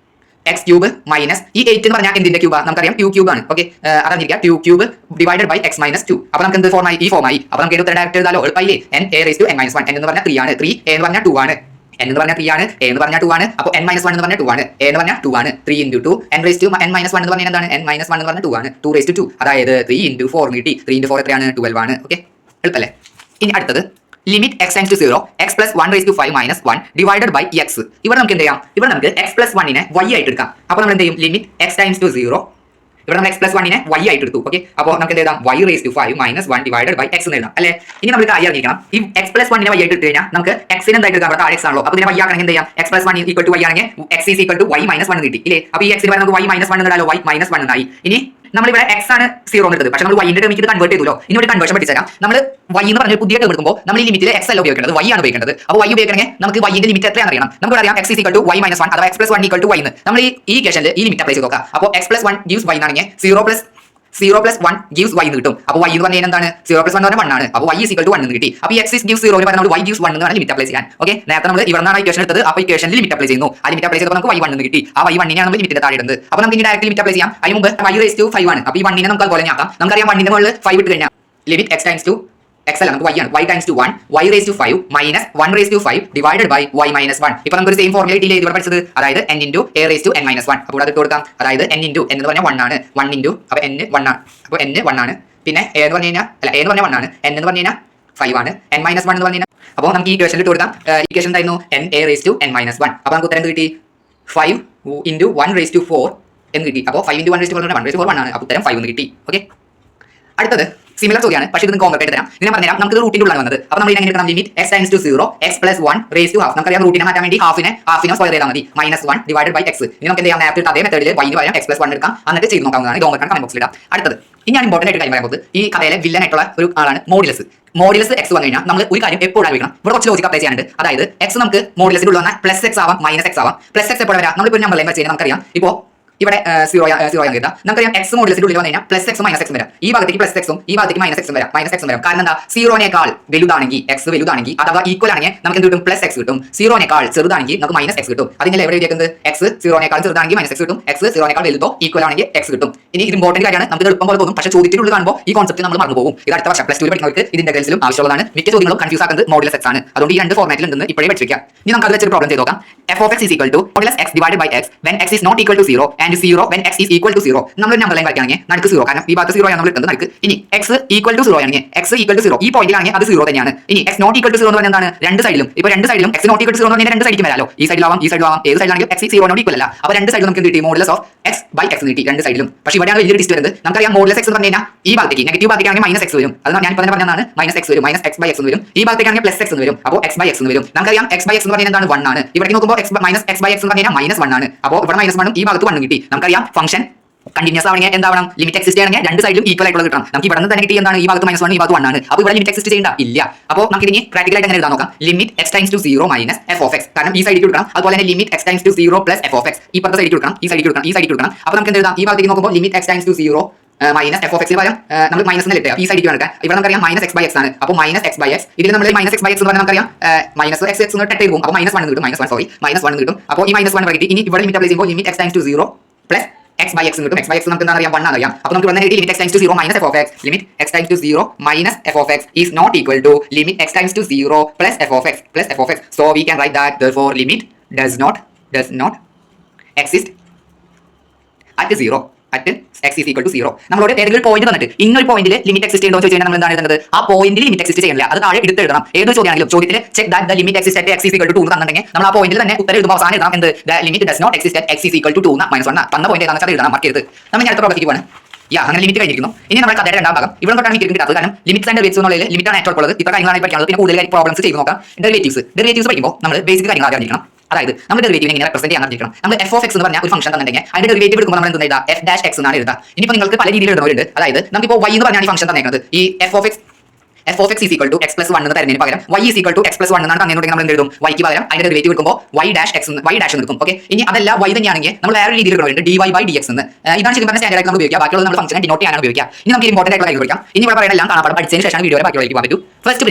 x cube minus ഈ 8 എന്ന് പറഞ്ഞാൽ എന്തിന്റെ ക്യൂബാ? നമുക്കറിയാം 2 ക്യൂബ് ആണ്. ഓക്കെ, അറിഞ്ഞിരിക്കുക 2 cube divided by x minus 2. അപ്പോൾ നമുക്ക് എന്ത് ഫോമായി? ഈ ഫോമായി. അപ്പോൾ നമുക്ക് ഉത്തരം ഡയറക്റ്റ് എഴുതാലോ എളുപ്പമായി. n a raised to n minus 1. n എന്ന് പറഞ്ഞാൽ 3 ആണ്. 3 a എന്ന് പറഞ്ഞാൽ 2 ആണ്. n എന്ന് പറഞ്ഞാൽ 3 ആണ്, a എന്ന് പറഞ്ഞാൽ 2 ആണ്. അപ്പോൾ n - 1 എന്ന് പറഞ്ഞാൽ 2 ആണ്, a എന്ന് പറഞ്ഞാൽ 2 ആണ്. 3 × 2 n raised to n - 1 എന്ന് പറഞ്ഞാൽ എന്താണ്? n - 1 എന്ന് പറഞ്ഞാൽ 2 ആണ്. 2 raised to 2 അതായത് 3 × 4 കിട്ടി. 3 × 4 എത്രയാണ്? 12 ആണ്. ഓക്കെ, എളുപ്പല്ലേ? ഇനി അടുത്തത് limit x → 0 x + 1⁵ - 1 divided by x. ഇവിടെ നമുക്ക് എന്ത് ചെയ്യാം? ഇവിടെ നമുക്ക് x + 1 നെ y ആയിട്ട് എടുക്കാം. അപ്പോൾ നമ്മൾ എന്ത് ചെയ്യും? ലിമിറ്റ് x → 0 ഇവിടെ നമ്മൾ x + 1 നെ y ആയിട്ട് എടുത്തു. ഓക്കെ, അപ്പോൾ നമുക്ക് എന്ത് എഴുതാം? y⁵ - 1 ഡിവൈഡഡ് ബൈ x എന്ന് എഴുതാം അല്ലേ? ഇനി നമ്മൾ കാര്യം അറിയിക്കണം, ഈ x + 1 നെ y ആയിട്ട് എടുത്തു കഴിഞ്ഞാൽ നമുക്ക് x നെ എന്തായിട്ട് എടുക്കാം? അവിടെ x ആണല്ലോ, അപ്പോൾ ഇതിനെ y ആണെങ്കിൽ എന്ത് ചെയ്യാം? x + 1 = y ആണെങ്കിൽ x = y - 1 കിട്ടി ഇല്ലേ? അപ്പോൾ ഈ x ന് പകരം നമുക്ക് y - 1 എന്നാലോ y - 1 എന്നായി. ഇനി നമ്മളിവിടെ x ആണ് 0 എടുത്തത്, പക്ഷേ നമ്മൾ y ന്റെ ടേമിലേക്ക് ഇത് കൺവേർട്ട് ചെയ്തല്ലോ. ഇനി ഒരു കൺവേർഷൻ പഠിച്ചു തരാം. നമ്മൾ y എന്ന് പറഞ്ഞ പുതിയ ടേം എടുക്കുമ്പോൾ നമ്മൾ ഈ ലിമിറ്റിൽ x അല്ല ഉപയോഗിക്കേണ്ടത്, y ആണ് ഉപയോഗിക്കേണ്ടത്. അപ്പോൾ y ഉപയോഗിക്കണമെങ്കിൽ നമുക്ക് y ന്റെ ലിമിറ്റ് എത്രയാണെന്ന് അറിയണം. നമുക്ക് അറിയാം x = y - 1 അഥവാ x + 1 = y എന്ന്. നമ്മൾ ഈ ഇക്വേഷനിൽ ഈ ലിമിറ്റ് അപ്ലൈ ചെയ്ത് നോക്കാം. അപ്പോൾ x + 1 gives y എന്നാണെങ്കിൽ 0 + 1 gives y എന്ന് കിട്ടും. അപ്പോൾ y എന്ന് പറഞ്ഞാൽ എന്താണ്? 0 + 1 എന്ന് പറഞ്ഞാൽ 1 ആണ്. അപ്പോൾ y = 1 എന്ന് കിട്ടി. അപ്പോൾ ഈ x gives 0 ന് പകരം നമ്മൾ y gives 1 എന്ന് ലിമിറ്റ് അപ്ലൈ ചെയ്യാൻ. ഓക്കെ, നേരത്തെ നമ്മൾ ഇവിടെ നിന്നാണ് ഇക്വേഷൻ എടുത്തത്. അപ്പോൾ ഇക്വേഷനിൽ ലിമിറ്റ് അപ്ലൈ ചെയ്യുന്നു. ആ ലിമിറ്റ് അപ്ലൈ ചെയ്തപ്പോൾ നമുക്ക് y 1 എന്ന് കിട്ടി. ആ y 1 നെയാണ് നമ്മൾ ലിമിറ്റിന്റെ താഴെ ഇടുന്നത്. അപ്പോൾ നമുക്ക് ഇനി ഡയറക്റ്റ് ലിമിറ്റ് അപ്ലൈ ചെയ്യാം. അതിന് മുമ്പ് y⁵ ആണ്. അപ്പോൾ ഈ 1 നെ നമുക്ക് അതുപോലെ ആക്കാം. നമുക്കറിയാം 1 ന്റെ മുകളിൽ 5 ഇട്ട് കഴിഞ്ഞാൽ ലിമിറ്റ് x → x അല്ല, നമുക്ക് y ആണ്. y × 1 y⁵ - 1⁵ divided by y - 1. ഇപ്പോൾ നമുക്ക് ഒരു സെയിം ഫോർമുല കിട്ടിയില്ലേ ഇവിടെ പഠിച്ചത്? അതായത് n × a⁻n - 1. അപ്പോൾ അത് ഇട്ട് കൊടുക്കാം. അതായത് n × n എന്ന് പറഞ്ഞാൽ 1 ആണ്. 1 × അപ്പോൾ n 1 ആണ്. അപ്പോൾ n 1 ആണ്. പിന്നെ a എന്ന് പറഞ്ഞു കഴിഞ്ഞാൽ a എന്ന് പറഞ്ഞാൽ 1 ആണ്. n എന്ന് പറഞ്ഞു കഴിഞ്ഞാൽ 5 ആണ്. n - 1 എന്ന് പറഞ്ഞു കഴിഞ്ഞാൽ അപ്പോൾ നമുക്ക് ഈ ഇക്വേഷനിൽ ഇട്ട് കൊടുക്കാം. ഇക്വേഷൻ എന്തായിരുന്നു? n⁻n - 1. അപ്പോൾ നമുക്ക് ഉത്തരം കിട്ടി 5 × 1⁴ എന്ന് കിട്ടി. അപ്പോൾ 5 × 1⁴ 1⁴ 1 ആണ്. അപ്പോൾ ഉത്തരം 5 എന്ന് കിട്ടി. ഓക്കെ, അടുത്തത് സിമിലർ ചോദ്യമാണ്, പക്ഷേ ഇത് കോൺവെർട്ട് ചെയ്ത് തരാം. ഞാൻ പറഞ്ഞുതരാം. നമുക്ക് റൂട്ടിന്റെ ഉള്ളിലാണ് വന്നത്. അപ്പോൾ നമ്മൾ എങ്ങനെ എടുക്കണം? Limit x → 0 x + 1⁻². നമുക്കറിയാം റൂട്ടിനെ മാറ്റാൻ വേണ്ടി ഹാഫിനെ സ്ക്വയർ ചെയ്താൽ മതി. -1 ഡിവൈഡഡ് ബൈ x. ഇനി നമുക്ക് എന്ത് ചെയ്യാം? നേരത്തെ അതേ മെത്തേഡിൽ y ന് പകരം x + 1 എടുക്കാം. എന്നിട്ട് ചെയ്ത് നോക്കാവുന്നതാണ്. ഇത് കമന്റ് ബോക്സിൽ ഇടാം. അടുത്തത് ഇനി ഞാൻ ഇമ്പോർട്ടന്റ് ആയിട്ട് കാര്യം പറയാൻ പോകുന്നത് ഈ കഥയിലെ വില്ലൻ ആയിട്ടുള്ള ഒരു ആളാണ് മോഡുലസ്. മോഡുലസ് x വന്നു കഴിഞ്ഞാൽ നമ്മൾ ഒരു കാര്യം എപ്പോഴും ആലോചിക്കണം. ഇവിടെ കുറച്ച് ലോജിക് അപ്ലൈ ചെയ്യാനുണ്ട്. അതായത് x നമുക്ക് മോഡുലസിന്റെ ഉള്ളിൽ വന്നാൽ +x ആവാം -x ആവാം. +x എപ്പോൾ വരാം? നമ്മളിപ്പോൾ നമ്പർ ലൈൻ വെച്ച് കഴിഞ്ഞാൽ നമുക്കറിയാം. ഇപ്പോൾ ഇവിടെ 0 ആണെന്ന് കരുതാം. നമുക്കറിയാം x മോഡുലസിന്റെ ഉള്ളിൽ വന്നു കഴിഞ്ഞാൽ +x -x വരാം. ഈ ഭാഗത്തേക്ക് +x ഉം ഈ ഭാഗത്തേക്ക് -x വരാം. കാരണം എന്താ? 0നേക്കാൾ വലുതാണെങ്കിൽ x വലുതാണെങ്കിൽ അഥവാ ഈക്വൽ ആണെങ്കിൽ നമുക്ക് എന്ത് കിട്ടും? +x കിട്ടും. 0നേക്കാൾ ചെറുതാണെങ്കിൽ നമുക്ക് -x കിട്ടും. അതിനെ എവിടെ എഴുതിയിരിക്കുന്നത്? x 0നേക്കാൾ ചെറുതാണെങ്കിൽ -x കിട്ടും. x 0നേക്കാൾ വലുതോ ഈക്വൽ ആണെങ്കിൽ x കിട്ടും. ഇനി ഇത് ഇമ്പോർട്ടന്റ് കാര്യമാണ്. നമുക്ക് എളുപ്പം പോലെ തോന്നും, പക്ഷേ ചോദ്യത്തിനുള്ളിൽ കാണുമ്പോൾ ഈ കോൺസെപ്റ്റ് നമ്മൾ മറന്നു പോകും. ഇത് അടുത്ത വർഷം +2 പഠിക്കുന്നവർക്ക് ഇതിന്റെ ഇന്റഗ്രൽസിലും ആവശ്യമുള്ളതാണ്. മിക്ക ചോദ്യങ്ങളും കൺഫ്യൂസ് ആക്കുന്നത് മോഡുലസ് x ആണ്. അതുകൊണ്ട് ഈ രണ്ട് ഫോർമാറ്റിൽ ഉണ്ടെന്ന് ഇപ്പോഴേ പഠിച്ചിരിക്കാം. ഇനി നമുക്ക് അത് വെച്ചൊരു പ്രോബ്ലം ചെയ്ത് നോക്കാം. f(x) = x divided by x when x is not equal to 0 and 0 when x is equal to 0. നമ്മൾ നമ്പർ ലൈൻ വരയ്ക്കുകയാണെങ്കിൽ നടുക്ക് 0, കാരണം ഈ ഭാഗത്ത് 0 ആണ് നമ്മൾ ഇട്ടത് നടുക്ക്. ഇനി x = 0 ആണെങ്കിൽ x = 0 ഈ പോയിന്റിലാണെങ്കിൽ അത് 0 തന്നെയാണ്. ഇനി x not equal to 0 എന്ന് പറഞ്ഞാൽ എന്താണ്? രണ്ട് സൈഡിലും ഇപ്പോൾ രണ്ട് സൈഡിലും x not equal to 0 എന്ന് പറഞ്ഞാൽ രണ്ട് സൈഡിലും വരാലോ. ഈ സൈഡിലാവാം ഈ സൈഡിലാവാം. ഏത് സൈഡിലാണെങ്കിൽ x 0 ഈക്വൽ അല്ല. അപ്പോൾ രണ്ട് സൈഡിലും നമുക്ക് കിട്ടി modulus of x by x എന്ന് കിട്ടി രണ്ട് സൈഡിലും. പക്ഷേ ഇവിടെയാണ് വലിയൊരു ടിസ്റ്റ് വരുന്നത്. നമുക്കറിയാം മോഡുലസ് x എന്ന് പറഞ്ഞു കഴിഞ്ഞാൽ ഈ ഭാഗത്തേക്ക് നെഗറ്റീവ് ഭാഗത്തേക്കാണെങ്കിൽ -x വരും. അത് ഞാൻ ഇപ്പോൾ തന്നെ പറഞ്ഞതാണ് -x വരും. -x by x എന്ന് വരും. ഈ ഭാഗത്തേക്കാണെങ്കിൽ +x എന്ന് വരും. അപ്പോൾ x by x എന്ന് വരും. നമുക്കറിയാം x by x എന്ന് പറഞ്ഞാൽ എന്താണ്? 1 ആണ്. ഇവിടെ നോക്കുമ്പോൾ x by x എന്ന് പറഞ്ഞാൽ -1 ആണ്. അപ്പോൾ ഇവിടെ -1 ഉം ഈ ഭാഗത്ത് 1 കിട്ടി. നമുക്കറിയാം ഫംഗ്ഷൻ കണ്ടിന്യൂസ് ആവണമെങ്കിൽ എന്താവണം? ലിമിറ്റ് എക്സിസ്റ്റ് ചെയ്യണമെങ്കിൽ രണ്ട് സൈഡിലും ഈക്വൽ ആയിട്ടുള്ള കിട്ടണം. നമുക്ക് ഇവിടെ നിന്ന് തന്നെ കിട്ടി എന്താണ്? ഈ ഭാഗത്ത് -1 ഈ ഭാഗത്ത് 1 ആണ്. അപ്പോൾ ഇവിടെ ലിമിറ്റ് എക്സിസ്റ്റ് ചെയ്യേണ്ട ഇല്ല. അപ്പോൾ നമുക്ക് ഇനി പ്രാക്ടിക്കൽ ആയിട്ട് എങ്ങനെ എഴുതാൻ നോക്കാം. Limit x → 0 - f(x). കാരണം ഈ സൈഡിൽ കൊടുക്കണം. അതുപോലെ തന്നെ ലിമിറ്റ് x → 0 + f(x). ഈ പുറത്തെ സൈഡിൽ കൊടുക്കണം, ഈ സൈഡിൽ കൊടുക്കണം, ഈ സൈഡിൽ കൊടുക്കണം. അപ്പോൾ നമുക്ക് എന്ത് എഴുതാം? ഈ ഭാഗത്തേക്ക് നോക്കുമ്പോൾ ലിമിറ്റ് x → 0 - f(x) ന് പകരം നമ്മൾ മൈനസ് എന്ന് ഇട്ട് ഈ സൈഡിൽ എടുക്കാം. ഇവിടെ നമുക്കറിയാം -x by x ആണ്. അപ്പോൾ -x by x. ഇതിൽ നമ്മൾ -x by x എന്ന് പറഞ്ഞാൽ നമുക്കറിയാം -x എന്ന് ടെട്ട് പോകും. അപ്പോൾ -1 കിട്ടും. -1 കിട്ടും. അപ്പോൾ ഈ -1 കിട്ടി. ഇനി ഇവിടെ ലിമിറ്റ് അപ്ലൈ ചെയ്യുമ്പോൾ limit x → 0 + x by x കിട്ടും. x by x നമുക്ക് എന്താ അറിയാം? 1 അറിയാം. അപ്പോൾ നമുക്ക് ഇവിടെ കിട്ടി limit x → 0 - f(x). Limit x → 0 - f(x) is not equal to limit x → 0 + f(x). So we can write that therefore limit does not exist at 0 at x is equal to 0. നമ്മളോട് ഏതെങ്കിലും പോയിന്റ് തന്നിട്ട് ഇന്നൊരു പോയിന്റിൽ ലിമിറ്റ് എക്സിസ്റ്റ് ചെയ്യുന്നോ ചോദിച്ചാൽ നമ്മൾ എന്താണ് എഴുതുന്നത്? ആ പോയിന്റിൽ ലിമിറ്റ് എക്സിസ്റ്റ് ചെയ്യുന്നില്ല, അത് താഴെ എടുത്ത് എഴുതണം. ഏത് ചോദ്യമാണെങ്കിലും ചോദ്യത്തിൽ check that the limit exist at x is equal to 2 തന്നിട്ടുണ്ടെങ്കിൽ നമ്മൾ ആ പോയിന്റിൽ തന്നെ ഉത്തരം എഴുതുമ്പോൾ അവസാനം എഴുതണം എന്ത്? The limit does not exist at x is equal to 2 -1 തന്ന പോയിന്റ് ഏതാണെന്ന് വെച്ചാൽ എഴുതണം, മറക്കരുത്. നമ്മൾ അടുത്ത പ്രോബ്ലത്തിലേക്ക് പോവാണ്. അങ്ങനെ ലിമിറ്റ് കഴിഞ്ഞിരിക്കുന്നു. ഇനി നമ്മൾ കഥയുടെ രണ്ടാം ഭാഗം ഇവിടെ തൊട്ടാണ് മിക്കതും കിട്ടാത്തത്. കാരണം ലിമിറ്റ്സ് ആൻഡ് ഡെറിവേറ്റീവ്സ് എന്നുള്ളതിൽ ലിമിറ്റാണ് ഏറ്റവും ഉള്ളത്. ഇത്ര കാര്യങ്ങളാണ് പഠിക്കുന്നത്. പിന്നെ കൂടുതൽ പ്രോബ്ലംസ് ചെയ്ത് നോക്കാം. ഡെറിവേറ്റീവ്സ് പഠിക്കുമ്പോൾ നമ്മൾ ബേസിക് കാര്യങ്ങൾ ആദ്യം അറിഞ്ഞിരിക്കണം. അതായത് നമ്മൾ ഡെറിവേറ്റീവ് എങ്ങനെ റെപ്രസെന്റ് ചെയ്യാൻ അറിഞ്ഞിരിക്കണം. നമ്മൾ f(x) എന്ന് പറഞ്ഞ ഒരു ഫംഗ്ഷൻ തന്നിട്ടുണ്ടെങ്കിൽ അതിന്റെ ഡെറിവേറ്റീവ് എടുക്കുമ്പോൾ നമ്മൾ എന്താ f' x എന്നാണ് എഴുതുക. ഇനിയിപ്പോൾ നിങ്ങൾക്ക് പല രീതിയിൽ എഴുതുന്നവരുണ്ട്. അതായത് നമുക്കിപ്പോൾ y എന്ന് പറഞ്ഞാൽ ഈ ഫംഗ്ഷൻ തന്നേക്കുന്നത് ഈ f(x) is equal to x + 1 എന്ന് തരുന്നതിന് പകരം y is equal to x + 1 എന്നാണ് തന്നിട്ടുണ്ടെങ്കിൽ നമ്മൾ എന്ത് എഴുതും? y ക്ക് പകരം അതിന്റെ ഡെറിവേറ്റീവ് എടുക്കുമ്പോൾ y' എന്ന് എടുക്കും. ഓക്കെ, ഇനി അതല്ല y തന്നെയാണെങ്കിൽ നമ്മൾ വേറെ രീതിയിൽ എടുക്കുന്നുണ്ട് dy/dx എന്ന്. ഇതാണ് ശരിക്കും പറഞ്ഞ സ്റ്റാൻഡേർഡ് ആയിട്ട് നമ്മൾ ഉപയോഗിക്കുക. ബാക്കിയുള്ളത് നമ്മൾ ഫംഗ്ഷനെ ഡിനോട്ട് ചെയ്യാനാണ് ഉപയോഗിക്കുക. ഇനി നമുക്ക് ഇമ്പോർട്ടന്റ് ആയിട്ടുള്ള കാര്യം പഠിക്കാം. ഇനി ഇവിടെ പറയുന്ന എല്ലാം കാണാപ്പാടം പഠിച്ചതിന് ശേഷം വീഡിയോ ബാക്കിയുള്ളതിലേക്ക് പോകാൻ പറ്റും. ഫസ്റ്റ്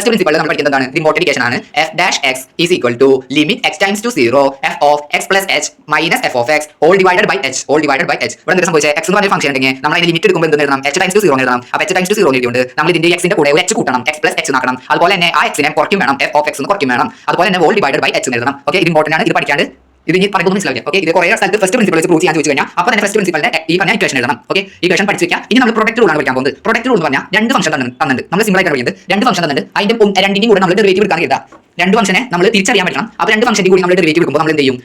പ്രിൻസിപ്പൾ നമ്മൾ പഠിക്കുന്നത് എന്താണ്? ഇമ്പോർട്ടന്റ് ഇക്വേഷൻ ആണ് f'(x) is equal to limit x → 0 f of x + h - f(x) all divided by h. ഇവിടെ എന്താ സംഭവിച്ചത്? x എന്ന് പറഞ്ഞ ഫംഗ്ഷൻ ഉണ്ടെങ്കിൽ നമ്മൾ അതിന്റെ ലിമിറ്റ് എടുക്കുമ്പോൾ എന്ത് എഴുതണം? h → 0 എഴുതണം. അപ്പോൾ h → 0 എഴുതിയുണ്ട് നമ്മൾ ഇതിന്റെ x എക്സിന്റെ കൂടെ ഒരു എച്ച് കൂട്ടണം, എക്സ് പ്ലസ് എച്ച് ആക്കണം. അതുപോലെ തന്നെ ആ എക്സിനെ കുറയ്ക്കും വേണം, എഫ് ഓഫ് എക്സ് കുറയ്ക്കും വേണം. അതുപോലെ തന്നെ വോൾ ഡിവൈഡഡ് ബൈ എച്ച് എഴുതണം. ഓക്കെ, ഇത് ഇമ്പോർട്ടന്റ് ആണ്, ഇത് പഠിക്കാണ്ട് ഇത് ഇനി പറയുമ്പോൾ മനസ്സിലാവില്ല. ഓക്കെ, ഇത് കുറേ സ്ഥലത്ത് ഫസ്റ്റ് പ്രിൻസിപ്പൾ വെച്ച് പ്രൂവ് ചെയ്യാൻ ചോദിച്ചു കഴിഞ്ഞാൽ അപ്പോൾ തന്നെ ഫസ്റ്റ് പ്രിൻസിപ്പലിന്റെ ഈ പറഞ്ഞ ഇക്വേഷൻ എഴുതണം. ഓക്കെ, ഇക്വേഷൻ പഠിച്ചു വെക്കാം. ഇനി നമ്മൾ പ്രൊഡക്റ്റ് റൂൾ ആണ് പഠിക്കാൻ പോകുന്നത്. പ്രൊഡക്റ്റ് റൂൾ എന്ന് പറഞ്ഞാൽ രണ്ട് ഫംഗ്ഷൻ തന്നിട്ടുണ്ട്, നമ്മൾ സിമ്പിൾ ആയിട്ട് പറയുന്നത് രണ്ട് ഫംഗ്ഷൻ തന്നിട്ടുണ്ട്, അതിന്റെ രണ്ടിന്റെയും കൂടെ നമ്മൾ ഡെറിവേറ്റീവ് എടുക്കാൻ എഴുതാം. രണ്ട് ഫംഗ്ഷനെ നമ്മൾ തിരിച്ചറിയാൻ പറ്റണം. അപ്പോൾ രണ്ട് ഫംഗ്ഷന്റെ കൂടി നമ്മൾ ഡെറിവേറ്റീവ് എടുക്കുമ്പോൾ നമ്മൾ എന്ത് ചെയ്യും,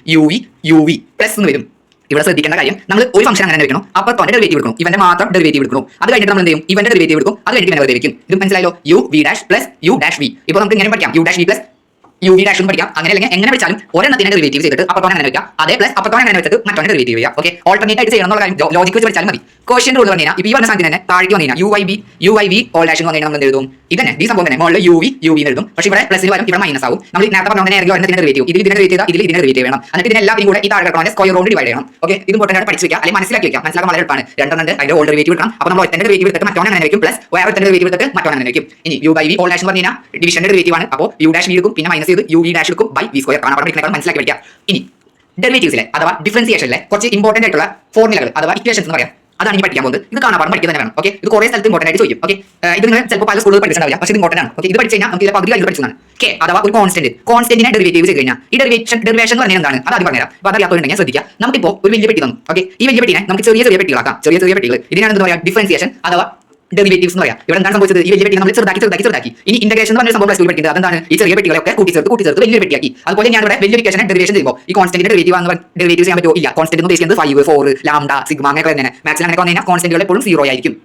യു വി പ്ലസ് എന്ന് വരും. ഇവിടെ ശ്രദ്ധിക്കേണ്ട കാര്യം, നമ്മൾ ഒരു ഫംഗ്ഷൻ അങ്ങനെ വെക്കണം, അപ്പോൾ ഡെറിവേറ്റീവ് എടുക്കണം, ഇവന്റെ മാത്രം ഡെറിവേറ്റീവ് എടുക്കണം. അത് കഴിഞ്ഞിട്ട് നമ്മൾ എന്ത് ചെയ്യും, ഇവന്റെ ഡെറിവേറ്റീവ് എടുക്കും, അത് കഴിഞ്ഞിട്ട് ഇവന്റെ ഡെറിവേറ്റീവ്. ഇത് മനസ്സിലായല്ലോ, u v dash plus u dash v. ഇപ്പോൾ നമുക്ക് ഇങ്ങനെ പഠിക്കാം, u dash v plus u v dash പഠിക്കാം. അങ്ങനെ അല്ലെങ്കിൽ എങ്ങനെ വെച്ചാലും ഒരെണ്ണത്തിന്റെ ഡെറിവേറ്റീവ് ചെയ്തിട്ട് അപ്പത്തോനെ അങ്ങനെ വെക്കാം, അതേ പ്ലസ് അപ്പത്തോനെ അങ്ങനെ വെച്ചിട്ട് മറ്റൊരു ഡെറിവേറ്റീവ് ചെയ്യാം. ഓക്കെ, ഓൾട്ടർനേറ്റ് ആയിട്ട് ചെയ്യണം എന്നുള്ള കാര്യം ലോജിക്ക് വെച്ച് പഠിച്ചാലും മതി. ക്വസ്റ്റ്യൻ റൂൾ പറഞ്ഞാൽ ഇപ്പോൾ ഈ പറഞ്ഞ സാധനത്തിന് തന്നെ താഴേക്ക് വന്നു കഴിഞ്ഞാൽ u i v whole dash എന്ന് പറഞ്ഞാൽ നമ്മൾ എന്ത് എഴുതും, ഇതന്നെ ഈ സംഭവം തന്നെ മുകളിൽ യു വി എഴുതും. പക്ഷേ ഇവിടെ പ്ലസിന് പകരം ഇവിടെ മൈനസ് ആവും. നമ്മൾ നേരത്തെ പറഞ്ഞ ഒരെണ്ണത്തിന്റെ ഡെറിവേറ്റീവ് ഇതിൽ ഇതിനെ ഡെറിവേറ്റീവ് ചെയ്താൽ ഇതിനെ ഡെറിവേറ്റീവ് വേണം. എന്നിട്ട് ഇതിനെല്ലാവരും കൂടെ ഈ താഴെ കിടക്കുന്ന സ്ക്വയർ കൊണ്ട് ഡിവൈഡ് ചെയ്യണം. ഓക്കെ, ഇത് ഇമ്പോർട്ടന്റ് പഠിച്ചു വെക്കാം, അല്ലെങ്കിൽ മനസ്സിലാക്കി വെക്കാം. മനസ്സിലാക്കാൻ വളരെ എളുപ്പമാണ്. രണ്ടെണ്ണം അതിന്റെ ഓൾ ഡെറിവേറ്റീവ് എടുക്കണം. അപ്പോൾ നമ്മൾ ഒറ്റന്റെ ഡെറിവേറ്റീവ് എടുത്തിട്ട് മറ്റോനെ അങ്ങനെ വെക്കും, പ്ലസ് വേറെ ഡെറിവേറ്റീവ് എടുത്തിട്ട് മറ്റോനെ അങ്ങനെ വെക്കും. ഇനി u by v whole dash എന്ന് പറഞ്ഞാൽ ഡിവിഷന്റെ ഡെറിവേറ്റീവ് ആണ്. അപ്പോൾ യു ഡാഷ് വി എടുക്കും, പിന്നെ മൈനസ് ചെയ്ത് യു വി ഡാഷ് എടുക്കും ബൈ വി സ്ക്വയർ. കാണാൻ പഠിക്കുന്നതിനേക്കാൾ മനസ്സിലാക്കി പഠിക്കാം. ഇനി ഡെറിവേറ്റീവ്സിലെ അഥവാ ഡിഫറൻസിയേഷനിലെ കുറച്ച് ഇമ്പോർട്ടന്റ് ആയിട്ടുള്ള ഫോർമുലകൾ അഥവാ ഇക്വേഷൻസ് എന്ന് പറയാം, അതാണ് ഇനി പഠിക്കാൻ പോകുന്നത്. ഇത് കാണാൻ പഠിക്കുക തന്നെ വേണം. ഓക്കെ, ഇത് കുറേ സ്ഥലത്ത് ഇമ്പോർട്ടന്റ് ആയിട്ട് ചോദിക്കും. ഓക്കെ, ഇത് നിങ്ങൾ ചിലപ്പോൾ പല സ്കൂളുകൾ പഠിച്ചിട്ടുണ്ടാവില്ല, പക്ഷേ ഇത് ഇമ്പോർട്ടന്റ് ആണ്. ഓക്കെ, ഇത് പഠിച്ചു കഴിഞ്ഞാൽ നമുക്ക് പകുതി കാര്യം പഠിച്ചതാണ്. കെ അഥവാ ഒരു കോൺസ്റ്റന്റിനെ ഡെറിവേറ്റീവ് ചെയ്ത് കഴിഞ്ഞാൽ ഈ ഡെറിവേഷൻ എന്ന് പറഞ്ഞാൽ എന്താണ്, അത് ആദ്യം പറഞ്ഞുതരാം. അപ്പോൾ അതറിയാത്തവരുണ്ടെങ്കിൽ ശ്രദ്ധിക്കുക. നമുക്കിപ്പോൾ ഒരു വലിയ പെട്ടി തന്നു. ഓക്കെ, ഈ വലിയ പെട്ടിനെ നമുക്ക് ചെറിയ പെട്ടികളാക്കാം. ചെറിയ പെട്ടികൾ ഇതിനാണ് എന്താ പറയുക, ഡിഫറൻസിയേഷൻ അഥവാ ഡെറിവേറ്റീവ്സ് എന്ന് പറയാം. ഇവിടെ എന്താണ് സംഭവിച്ചത്, ഈ വലിയ പെട്ടി നമ്മൾ ചെറുതാക്കി. ഇനി ഇന്റഗ്രേഷൻ എന്ന് പറഞ്ഞ സംഭവം പ്ലസ് പഠിക്കുന്നത് അതെന്താണ്, ഈ ചെറിയ പെട്ടികളൊക്കെ കൂട്ടിച്ചേർത്ത് വലിയ പെട്ടിയാക്കി. അതുപോലെ ഞാൻ ഇവിടെ വലിയ ഇക്വേഷനെ ഡെറിവേഷൻ ചെയ്യുമ്പോൾ ഈ കോൺസ്റ്റന്റിന്റെ ഡെറിവേറ്റീവ് ചെയ്യാൻ പറ്റുമോ, ഇല്ല. കോൺസ്റ്റന്റ് എന്ന് ഉദ്ദേശിക്കുന്നത് 5, 4, ലാംഡ, സിഗ്മ അങ്ങനെ തന്നെ. മാത്സിൽ അങ്ങനെ വന്നു കഴിഞ്ഞാൽ കോൺസ്റ്റന്റുകൾ എപ്പോഴും 0 ആയിരിക്കും.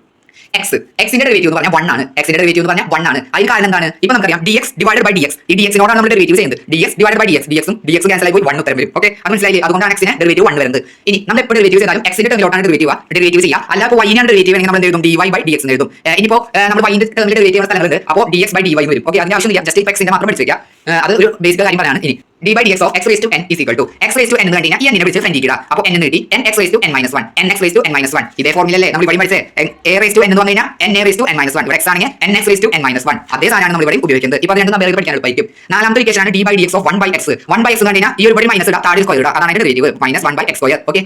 എക്സിന്റെ ഡെറിവേറ്റീവ് എന്ന് പറഞ്ഞാൽ 1 ആണ്. എക്സിന്റെ ഡെറിവേറ്റീവ് എന്ന് പറഞ്ഞാൽ 1 ആണ്. അതിന് കാരണം എന്താണ്, ഇപ്പോൾ നമുക്കറിയാം dx ഡിവൈഡഡ് ബൈ dx. ഈ dx നോടാണ് നമ്മൾ ഡെറിവേറ്റീവ് ചെയ്യുന്നത്. dx divided by dx, dx cancel ആയി പോയി 1 ഉത്തരം വരും. ഓക്കെ, അത് മനസ്സിലായി. അതുകൊണ്ടാണ് എക്സിന്റെ ഡെറിവേറ്റീവ് 1 വരുന്നത്. ഇനി നമ്മൾ എപ്പോൾ ഡെറിവേറ്റീവ് ചെയ്താലും എക്സിന്റെ ടേമിലോട്ടാണ് ഡെറിവേറ്റീവ് ചെയ്യുക. അല്ല ഇപ്പോൾ y ന്റെ ഡെറിവേറ്റീവ് ആണെങ്കിൽ നമ്മൾ എന്ത് എഴുതും, dy ബൈ dx എന്ന് എഴുതും. ഇനിയിപ്പോൾ നമ്മൾ y ന്റെ ടേമിൽ ഡെറിവേറ്റീവ് സ്ഥലങ്ങളുണ്ട്, അപ്പോൾ dx ബൈ dy വരും. ഓക്കെ, അതിന്റെ ആവശ്യമില്ല, ജസ്റ്റ് ഇപ്പോൾ എക്സിന്റെ മാത്രം പഠിച്ചു വെക്കുക. അത് ഒരു ബേസിക് കാര്യം പറയാണ്. ഇനി d by dx of x raised to n is equal to x raised to n എന്ന് കണ്ടിന്നാൽ ഈ n നെ വിളിച്ച് ഫ്രണ്ട് ഇടുക. അപ്പോൾ n എന്ന് കിട്ടി, n x raised to n minus 1, n x raised to n minus 1. ഇതേ ഫോർമുല അല്ലേ നമ്മൾ ഇവിടെ പഠിച്ചത്, a raised to n എന്ന് പറഞ്ഞു കഴിഞ്ഞാൽ n a raised to n minus 1. ഇവിടെ x ആണെങ്കിൽ n x raised to n minus 1. അതേ സാധനമാണ് നമ്മൾ ഇവിടെ ഉപയോഗിക്കുന്നത്. ഇപ്പോൾ രണ്ട് നമ്പറുകൾ പഠിക്കാൻ എളുപ്പമായിരിക്കും. നാലാമത്തെ ഇക്വേഷൻ ആണ് d by dx of 1 by x. 1 by x എന്ന് കണ്ടിന്നാൽ ഈ ഒരു പടി മൈനസ് ഇടുക, താഴെ സ്ക്വയർ ഇടുക, അതാണ് അതിന്റെ derivative minus 1 by x square. Okay,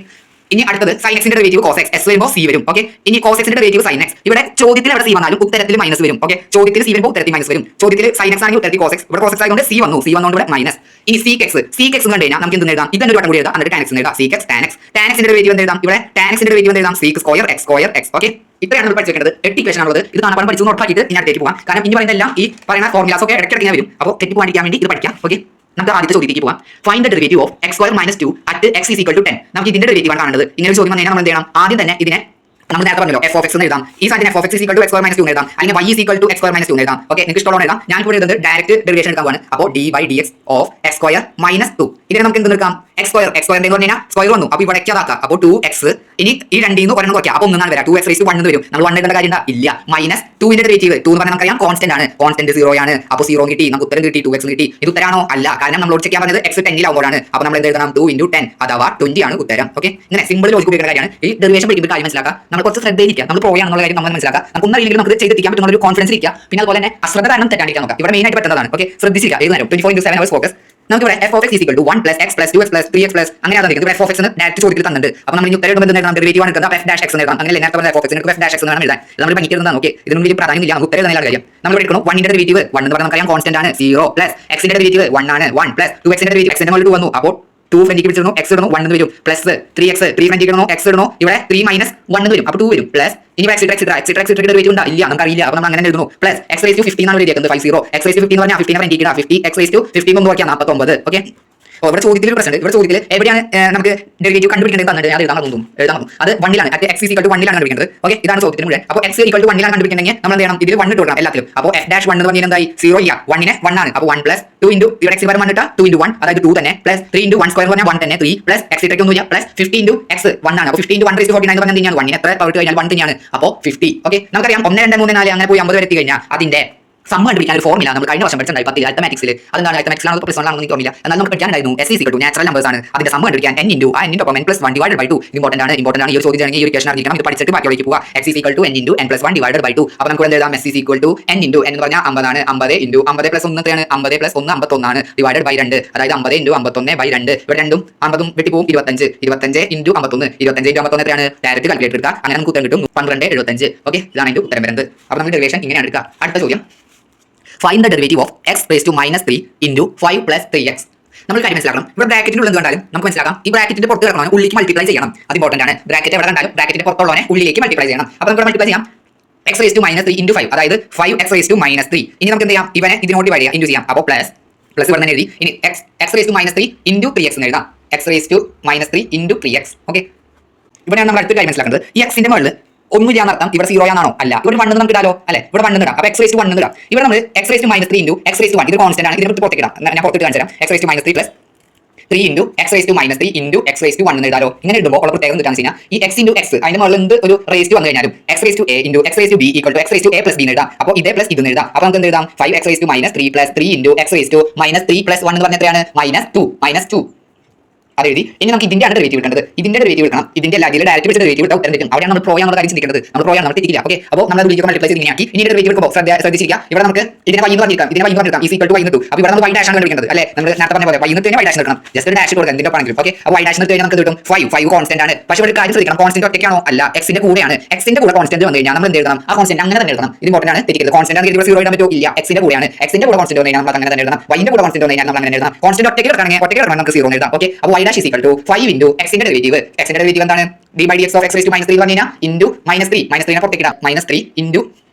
ഇനി അടുത്തത് sin x ന്റെ ഡെറിവേറ്റീവ് cos x, s വരുമ്പോൾ c വരും. ഓക്കെ, ഇനി cos x ന്റെ ഡെറിവേറ്റീവ് sin x. ഇവിടെ ചോദ്യത്തിൽ അവിടെ c വന്നാലും ഉത്തരത്തിൽ മൈനസ് വരും. ഓക്കെ, ചോദ്യത്തിൽ c വരുമ്പോൾ ഉത്തരത്തിൽ മൈനസ് വരും. ചോദ്യത്തിൽ sin x ആണെങ്കിൽ ഉത്തരത്തിൽ cos x. ഇവിടെ cos x ആയതുകൊണ്ട് c വന്നുകൊണ്ട് ഇവിടെ മൈനസ്. ഇനി sec x എന്ന് കണ്ടു കഴിഞ്ഞാൽ നമുക്ക് എന്ത് എഴുതാം, ഇതെന്നെ ഒരു വട്ടം കൂടി എഴുതാം, എന്നിട്ട് tan x എഴുതാം. sec x tan x ന്റെ ഡെറിവേറ്റീവ് എന്ത് എഴുതാം, ഇവിടെ tan x ന്റെ ഡെറിവേറ്റീവ് എന്ത് എഴുതാം, sec സ്ക്വയർ x. ഓക്കെ, ഇത്രയാണ് നമ്മൾ പഠിച്ചേണ്ടത്. 8 ഇക്വേഷൻ ആണുള്ളത്. ഇത് കാണാൻ പഠിച്ചു ഉറപ്പാക്കിയിട്ട് ഇനി അടുത്തേക്ക് പോകാം. കാരണം ഇനി പറയുന്നതെല്ലാം ഈ പറയുന്ന ഫോർമുലാസ് ഒക്കെ ഇടയ്ക്കിടയ്ക്ക് വരും. അപ്പോൾ തെറ്റി പോകാണ്ടിരിക്കാൻ വേണ്ടി ഇത് പഠിക്കാം. ഓക്കെ, നമുക്ക് ആദ്യത്തെ ചോദ്യത്തിലേക്ക് പോകാം. Find the derivative of x square minus 2 at x is equal to 10. നമുക്ക് ഇതിന്റെ ഡെറിവേറ്റീവ് ആണ് കാണേണ്ടത്. ഇങ്ങനെ ഒരു ചോദ്യം വന്നു കഴിഞ്ഞാൽ നമ്മൾ എന്ത് ചെയ്യണം, ആദ്യം തന്നെ ഇതിനെ നമ്മൾ നേരത്തെ പറഞ്ഞല്ലോ f of x എന്ന് എഴുതാം. ഈ സാധനം f of x is equal to x square minus 2 എഴുതാം. അല്ലെങ്കിൽ y is equal to x square minus 2 എഴുതാം. ഓക്കെ, നിങ്ങൾക്ക് ഇഷ്ടമുള്ള എഴുതാം. ഞാൻ ഇവിടെ എഴുതുന്നത് ഡയറക്റ്റ് ഡെറിവേഷൻ എടുക്കാൻ പോവാണ്. അപ്പോൾ d by dx of x square minus 2. ഇതിനെ നമുക്ക് എന്ത് എടുക്കാം, x square എന്ന് പറഞ്ഞാൽ സ്ക്വയർ വന്നു, അപ്പോൾ ഇവിടെ അതാക്കാം. അപ്പോൾ 2x, ഇനി ഈ രണ്ടിൽ നിന്ന് ഒരെണ്ണം കുറയ്ക്കാം, അപ്പോൾ 1 വരാം. 2x raised to 1 എന്ന് വരും. നമ്മൾ 1 എഴുതേണ്ട കാര്യം ഇല്ല. മൈനസ് 2 ന്റെ ഡെറിവേറ്റീവ് 2 എന്ന് പറഞ്ഞാൽ നമുക്കറിയാം കോൺസ്റ്റന്റ് ആണ്. കോൺസ്റ്റന്റ് 0 ആണ്. അപ്പോൾ 0 കിട്ടി, നമുക്ക് ഉത്തരം കിട്ടി, 2x കിട്ടി. ഇത് ഉത്തരാണോ, അല്ല. കാരണം നമ്മളോട് ചെക്ക് ചെയ്യാൻ പറഞ്ഞത് x 10 ആവുമ്പോഴാണ്. അപ്പോൾ നമ്മൾ എന്ത് എഴുതണം, 2 × 10 അഥവാ 20 ആണ് ഉത്തരം. ഓക്കെ, ഇങ്ങനെ സിമ്പിൾ ലോജിക് ഉപയോഗിക്കുന്ന കാര്യമാണ്. ഈ ഡെറിവേഷൻ പഠിക്കുമ്പോൾ കാര്യം മനസ്സിലാക്കുക, നമ്മൾ കുറച്ച് ശ്രദ്ധയിലിരിക്കുക. നമ്മൾ പോയാണെന്നുള്ള കാര്യം നമ്മൾ മനസ്സിലാക്കുക. നമുക്ക് ഒന്നറിയില്ലെങ്കിൽ നമുക്ക് ചെയ്തെത്തിക്കാൻ പറ്റുന്ന ഒരു കോൺഫിഡൻസ് ഇരിക്കുക. പിന്നെ അതുപോലെ തന്നെ അശ്രദ്ധ കാരണം തെറ്റാണ്ടിരിക്കാൻ നോക്കുക. ഇവിടെ മെയിൻ ആയിട്ട് പറ്റുന്നതാണ്. ഓക്കെ, ശ്രദ്ധിച്ചിരിക്കുക. ഏത് നേരം 24/7 hours focus. നമുക്ക് ഇവിടെ f of x is equal to 1 plus x plus 2x plus 3x plus അങ്ങനെ തന്നിരിക്കുന്നത്. f of x എന്ന് ഡയറക്റ്റ് ചോദ്യത്തിൽ തന്നിട്ടുണ്ട്. അപ്പോൾ നമ്മൾ ഇനി ഉത്തരം ഇടുമ്പോൾ എന്താണ്, ഡെറിവേറ്റീവ് ആണ് എടുക്കുന്നത്. f dash x എന്ന് എഴുതാം. അങ്ങനെ നേരത്തെ പറഞ്ഞ f of x ന് f dash x എന്ന് വേണം എഴുതാൻ. നമ്മൾ ഭംഗിക്കുന്നതാണ്. ഓക്കെ, ഇതിനൊന്നും വലിയ പ്രാധാന്യമില്ല, നമുക്ക് ഉത്തരം തന്നെയുള്ള കാര്യം. നമ്മൾ എടുക്കണം 1 ന്റെ ഡെറിവേറ്റീവ് 1 എന്ന് പറഞ്ഞാൽ നമുക്കറിയാം കോൺസ്റ്റന്റ് ആണ് 0 പ്ലസ് x ന്റെ ഡെറിവേറ്റീവ് 1 ആണ് 1 പ്ലസ് 2x ന്റെ ഡെറിവേറ്റീവ് x ന്റെ മുകളിൽ 2 വന്നു. അപ്പോൾ 2 ഫ്രണ്ടിക്ക് പിടിച്ചിരുന്നു, x ഇടുന്നു, 1 എന്ന് വരും. പ്ലസ് 3x 3 ഫ്രണ്ടിക്ക് ഇടുന്നു, x ഇടുന്നു, ഇവിടെ 3 മൈനസ് 1 എന്ന് വരും. അപ്പോൾ 2 വരും. പ്ലസ് ഇനി x ഡെറിവേറ്റീവ് ഉണ്ടാ ഇല്ല, നമുക്ക് അറിയില്ല. അപ്പോൾ നമ്മൾ അങ്ങനെ എഴുതുന്നു. പ്ലസ് x raised to 15 ആണ് എഴുതിയിരിക്കുന്നത്. 50 x raised to 15 എന്ന് പറഞ്ഞാൽ 15 ഫ്രണ്ടിക്ക് ഇടാം. 50 x raised to 15 ഒന്ന് നോക്കിയാൽ 49. ഓക്കെ, ഇവിടെ ചോദ്യത്തിൽ ഒരു പ്രശ്നം. ഇവിടെ ചോദ്യത്തിൽ എവിടെയാണ് നമുക്ക് ഡെറിവേറ്റീവ് കണ്ടുപിടിക്കേണ്ടത് തന്നിട്ട് അത് എഴുതാൻ തോന്നും. അത് 1 at x is equal to 1 കണ്ടുപിടിക്കുന്നത്. ഓക്കെ, ഇതാണ് ചോദ്യത്തിന് മുഴുവൻ. അപ്പോൾ x equal to 1 കണ്ടുപിടിക്കണമെങ്കിൽ നമ്മൾ എന്ത് ചെയ്യണം, ഇതിൽ 1 ഇട്ട് കൊടുക്കണം എല്ലാത്തിലും. അപ്പോൾ f dash 1 എന്ന് പറഞ്ഞാൽ എന്തായി, 0 ഇല്ല, 1 നെ 1 ആണ്. അപ്പോൾ 1 പ്ലസ് 2 ഇൻറ്റു ഇവിടെ x പകരം 1 ഇട്ടാൽ 2 × 1 അതായത് 2 തന്നെ, പ്ലസ് 3 × 1 സ്ക്വയർ പറഞ്ഞാൽ 1 തന്നെ, 3 പ്ലസ് x ഇട്ടേക്ക് ഒന്നുമില്ല, പ്ലസ് 50 × x 1 ആണ്. അപ്പോൾ 50 × 1 raised to 49 എന്ന് പറഞ്ഞാൽ എന്താണ്, 1 നെ എത്ര പവർ കഴിഞ്ഞാൽ 1 തന്നെയാണ്. അപ്പോൾ 50. ഓക്കെ, നമുക്കറിയാം 1 2 3 4 അങ്ങനെ പോയി 50 വരെ എത്തി കഴിഞ്ഞാൽ അതിന്റെ സം കണ്ടുപിടിക്കാൻ ഒരു ഫോർമുല നമ്മൾ കഴിഞ്ഞ വർഷം പഠിച്ചിട്ടുണ്ടായി 10 അരിത്തമാറ്റിക്സിൽ. അതെന്താണ് അരിത്തമാറ്റിക്സിലാണ് പ്ലസ് 1 ആണെന്ന് എനിക്ക് ഓർമ്മയില്ല. എന്നാൽ നമുക്ക് പഠിക്കാനുണ്ടായിരുന്നു s equal to natural numbers ആണ്. അതിന്റെ സം കണ്ടുപിടിക്കാൻ n ഇൻറ്റു ആ n ഒപ്പം n plus 1 divided by 2 important ആണ്. ഈ ഒരു ചോദ്യം ഈ ഒരു ക്വസ്റ്റൻ അറിയിക്കണം. ഇത് പഠിച്ചിട്ട് ബാക്കിയോടേക്ക് പോവുക. x equal to n into n plus 1 divided by 2. അപ്പോൾ നമുക്ക് എന്ത് എഴുതാം? s equal to n into n എന്ന് പറഞ്ഞാൽ 50 ആണ്. 50 ഇൻറ്റു 50 പ്ലസ് 1 എത്രയാണ്? 50 പ്ലസ് 1 51 ആണ്. ഡിവൈഡഡ് ബൈ 2, അതായത് 50 ഇൻറ്റു 51 ബൈ 2. ഇവിടെ രണ്ടും 50 വെട്ടി പോകും. 25 ഇൻറ്റു 51 ഇൻറ്റു 51 എത്രയാണ്? ഡയറക്റ്റ് കാൽക്കുലേറ്റർ എടുക്കുക. അങ്ങനെ നമുക്ക് ഉത്തരം കിട്ടും 12.75. ഓക്കെ, ഇതാണ് അതിന്റെ ഉത്തരം വരുന്നത്. അപ്പോൾ നമ്മൾ ഡെറിവേഷൻ ഇങ്ങനെയാണ് എടുക്കുക. അടുത്ത ചോദ്യം, find the derivative of x raised to minus 3 into 5 plus 3x. നമ്മൾ കാര്യം മനസ്സിലാക്കണം. ഇവിടെ ബ്രാക്കറ്റിനുള്ളിൽ എന്ത് കണ്ടാലും നമുക്ക് മനസ്സിലാക്കാം ഈ ബ്രാക്കറ്റിന്റെ പുറത്ത് കിടക്കണം ഉള്ളിലേക്ക് മൾട്ടിപ്ലൈ ചെയ്യണം. അത് ഇമ്പോർട്ടന്റ് ആണ്. ബ്രാക്കറ്റ് എവിടെ കണ്ടാലും ബ്രാക്കറ്റിന്റെ പുറത്തുള്ളവനെ ഉള്ളിലേക്ക് മൾട്ടിപ്ലൈ ചെയ്യണം. അപ്പോൾ നമുക്ക് മൾട്ടിപ്ലൈ ചെയ്യാം x raised to minus 3 into 5, അതായത് 5x raised to minus 3. ഇനി നമുക്ക് എന്ത് ചെയ്യാം? ഇവനെ ഇതിനോട് ഡിവൈഡ് ചെയ്യാം, ഇൻറ്റു ചെയ്യാം. അപ്പോൾ പ്ലസ് ഇവിടെ തന്നെ എഴുതി. ഇനി x raised to minus 3 into 3x എന്ന് എഴുതാം. x raised to minus 3 into 3x. Okay, ഇവിടെയാണ് നമ്മൾ അടുത്ത കാര്യം മനസ്സിലാക്കുന്നത്. ഈ എക്സിന്റെ മുകളിൽ ഒന്നുമില്ല എന്നർത്ഥം. ഇവിടെ 0 ആണോ? അല്ല. ഇവിടെ 1 നമുക്ക് ഇടാലോ അല്ലെ? ഇവിടെ 1 ഇടാം. അപ്പോൾ x raised to 1 ഇടാം. ഇവിടെ നമ്മൾ x raised to minus 3 into x raised to 1 ഇത് കോൺസ്റ്റന്റ് ആണ്. ഇതിനെ പുറത്തേക്ക് ഇടാം. ഞാൻ പുറത്തേക്ക് കാണിച്ചു തരാം. x raised to minus 3 plus 3 into x raised to minus 3 into x raised to 1 എന്ന് എഴുതാലോ. ഇങ്ങനെ ഇടുമ്പോൾ ഉള്ള പ്രത്യേകത എന്താണെന്ന് വെച്ച് കഴിഞ്ഞാൽ ഈ x into x അതിന്റെ മുകളിൽ എന്ത് ഒരു raised to വന്നു കഴിഞ്ഞാലും x raised to a into x raised to b equal to x raised to a plus b എന്ന് എഴുതാം. അപ്പോൾ ഇതേ പ്ലസ് ഇത് എഴുതാം. അപ്പോൾ നമുക്ക് എന്ത് എഴുതാം? 5x raised to minus 3 plus 3 into x raised to minus 3 plus 1 എന്ന് പറഞ്ഞാൽ എത്രയാണ്? -2 അത് എഴുതി. ഇനി നമുക്ക് ഇതിന്റെ ഡെറിവേറ്റീവ് കിട്ടേണ്ടത്. ഇതിന്റെ ഡെറിവേറ്റീവ് എടുക്കണം. ഇതിന്റെ അല്ല ഇതിന്റെ ഡയറക്റ്റ് ഡെറിവേറ്റീവ് എടുത്താൽ ഉത്തരം കിട്ടും. അവിടെയാണ് നമ്മൾ പ്രോ എന്നുള്ള കാര്യം ചിന്തിക്കുന്നത്. നമ്മൾ പ്രോ നമ്മൾ തിരിക്കില്ല. ഓക്കെ, അപ്പോൾ നമ്മൾ വീഡിയോ മൾട്ടിപ്ലൈ ചെയ്ത് ഇങ്ങനെയാക്കി. ഇനി ഡെറിവേറ്റീവ് എടുക്കുമ്പോൾ ശ്രദ്ധിച്ചിരിക്കുക. ഇവിടെ നമുക്ക് ഇതിനെ y എന്ന് പറഞ്ഞിരിക്കാം. ഇതിനെ y എന്ന് പറഞ്ഞിരിക്കാം. ഈസ് ഈക്വൽ ടു y എന്ന്. അപ്പോൾ ഇവിടെ നമ്മൾ y ഡാഷ് ആണ് കണ്ടുപിടിക്കുന്നത് അല്ലേ? നമ്മൾ നേരത്തെ പറഞ്ഞ പോലെ y എന്ന് തന്നെ y ഡാഷ് എടുക്കണം. ജസ്റ്റ് ഒരു ഡാഷ് കൊടുക്കുക എന്തിന്റെ ആണെങ്കിലും. ഓക്കെ, അപ്പോൾ y ഡാഷ് എന്ന് കഴിഞ്ഞാൽ നമുക്ക് കിട്ടും 5 കോൺസ്റ്റന്റ് ആണ്. പക്ഷേ ഒരു കാര്യം ശ്രദ്ധിക്കണം, കോൺസ്റ്റന്റ് ഒറ്റയ്ക്കാണോ? അല്ല, x ന്റെ കൂടെയാണ്. x ന്റെ കൂടെ കോൺസ്റ്റന്റ് വന്നു കഴിഞ്ഞാൽ നമ്മൾ എന്ത് എഴുതണം? ആ കോൺസ്റ്റന്റ് അങ്ങനെ തന്നെ എഴുതണം. ഇത് ഇമ്പോർട്ടന്റ് ആണ്. തെറ്റിക്കരുത്. കോൺസ്റ്റന്റ് ആണെങ്കിൽ ഇവിടെ 0 ഇടാൻ പറ്റുമോ? ഇല്ല, x ന്റെ കൂടെയാണ്. x ന്റെ കൂടെ കോൺസ്റ്റന്റ് വന്നു കഴിഞ്ഞാൽ നമ്മൾ അങ്ങനെ തന്നെ എഴുതണം. y ന്റെ കൂടെ കോൺസ്റ്റന്റ് വന്നു കഴിഞ്ഞാൽ നമ്മൾ അങ്ങനെ എഴുതണം. കോൺസ്റ്റന്റ് ഒറ്റയ്ക്ക് എടുക്കണമെങ്കിൽ നമുക്ക് 0 എഴുതാം. ഓക്കെ, അപ്പോൾ y dash is equal to 5 into x ന്റെ ഡെറിവേറ്റീവ് എന്താണ്? d by dx of x raised to minus 3 എന്ന് പറഞ്ഞു കഴിഞ്ഞാൽ ഇൻറ്റു -3 നെ പുറത്തേക്ക് ഇടാം. -3 ഇൻറ്റു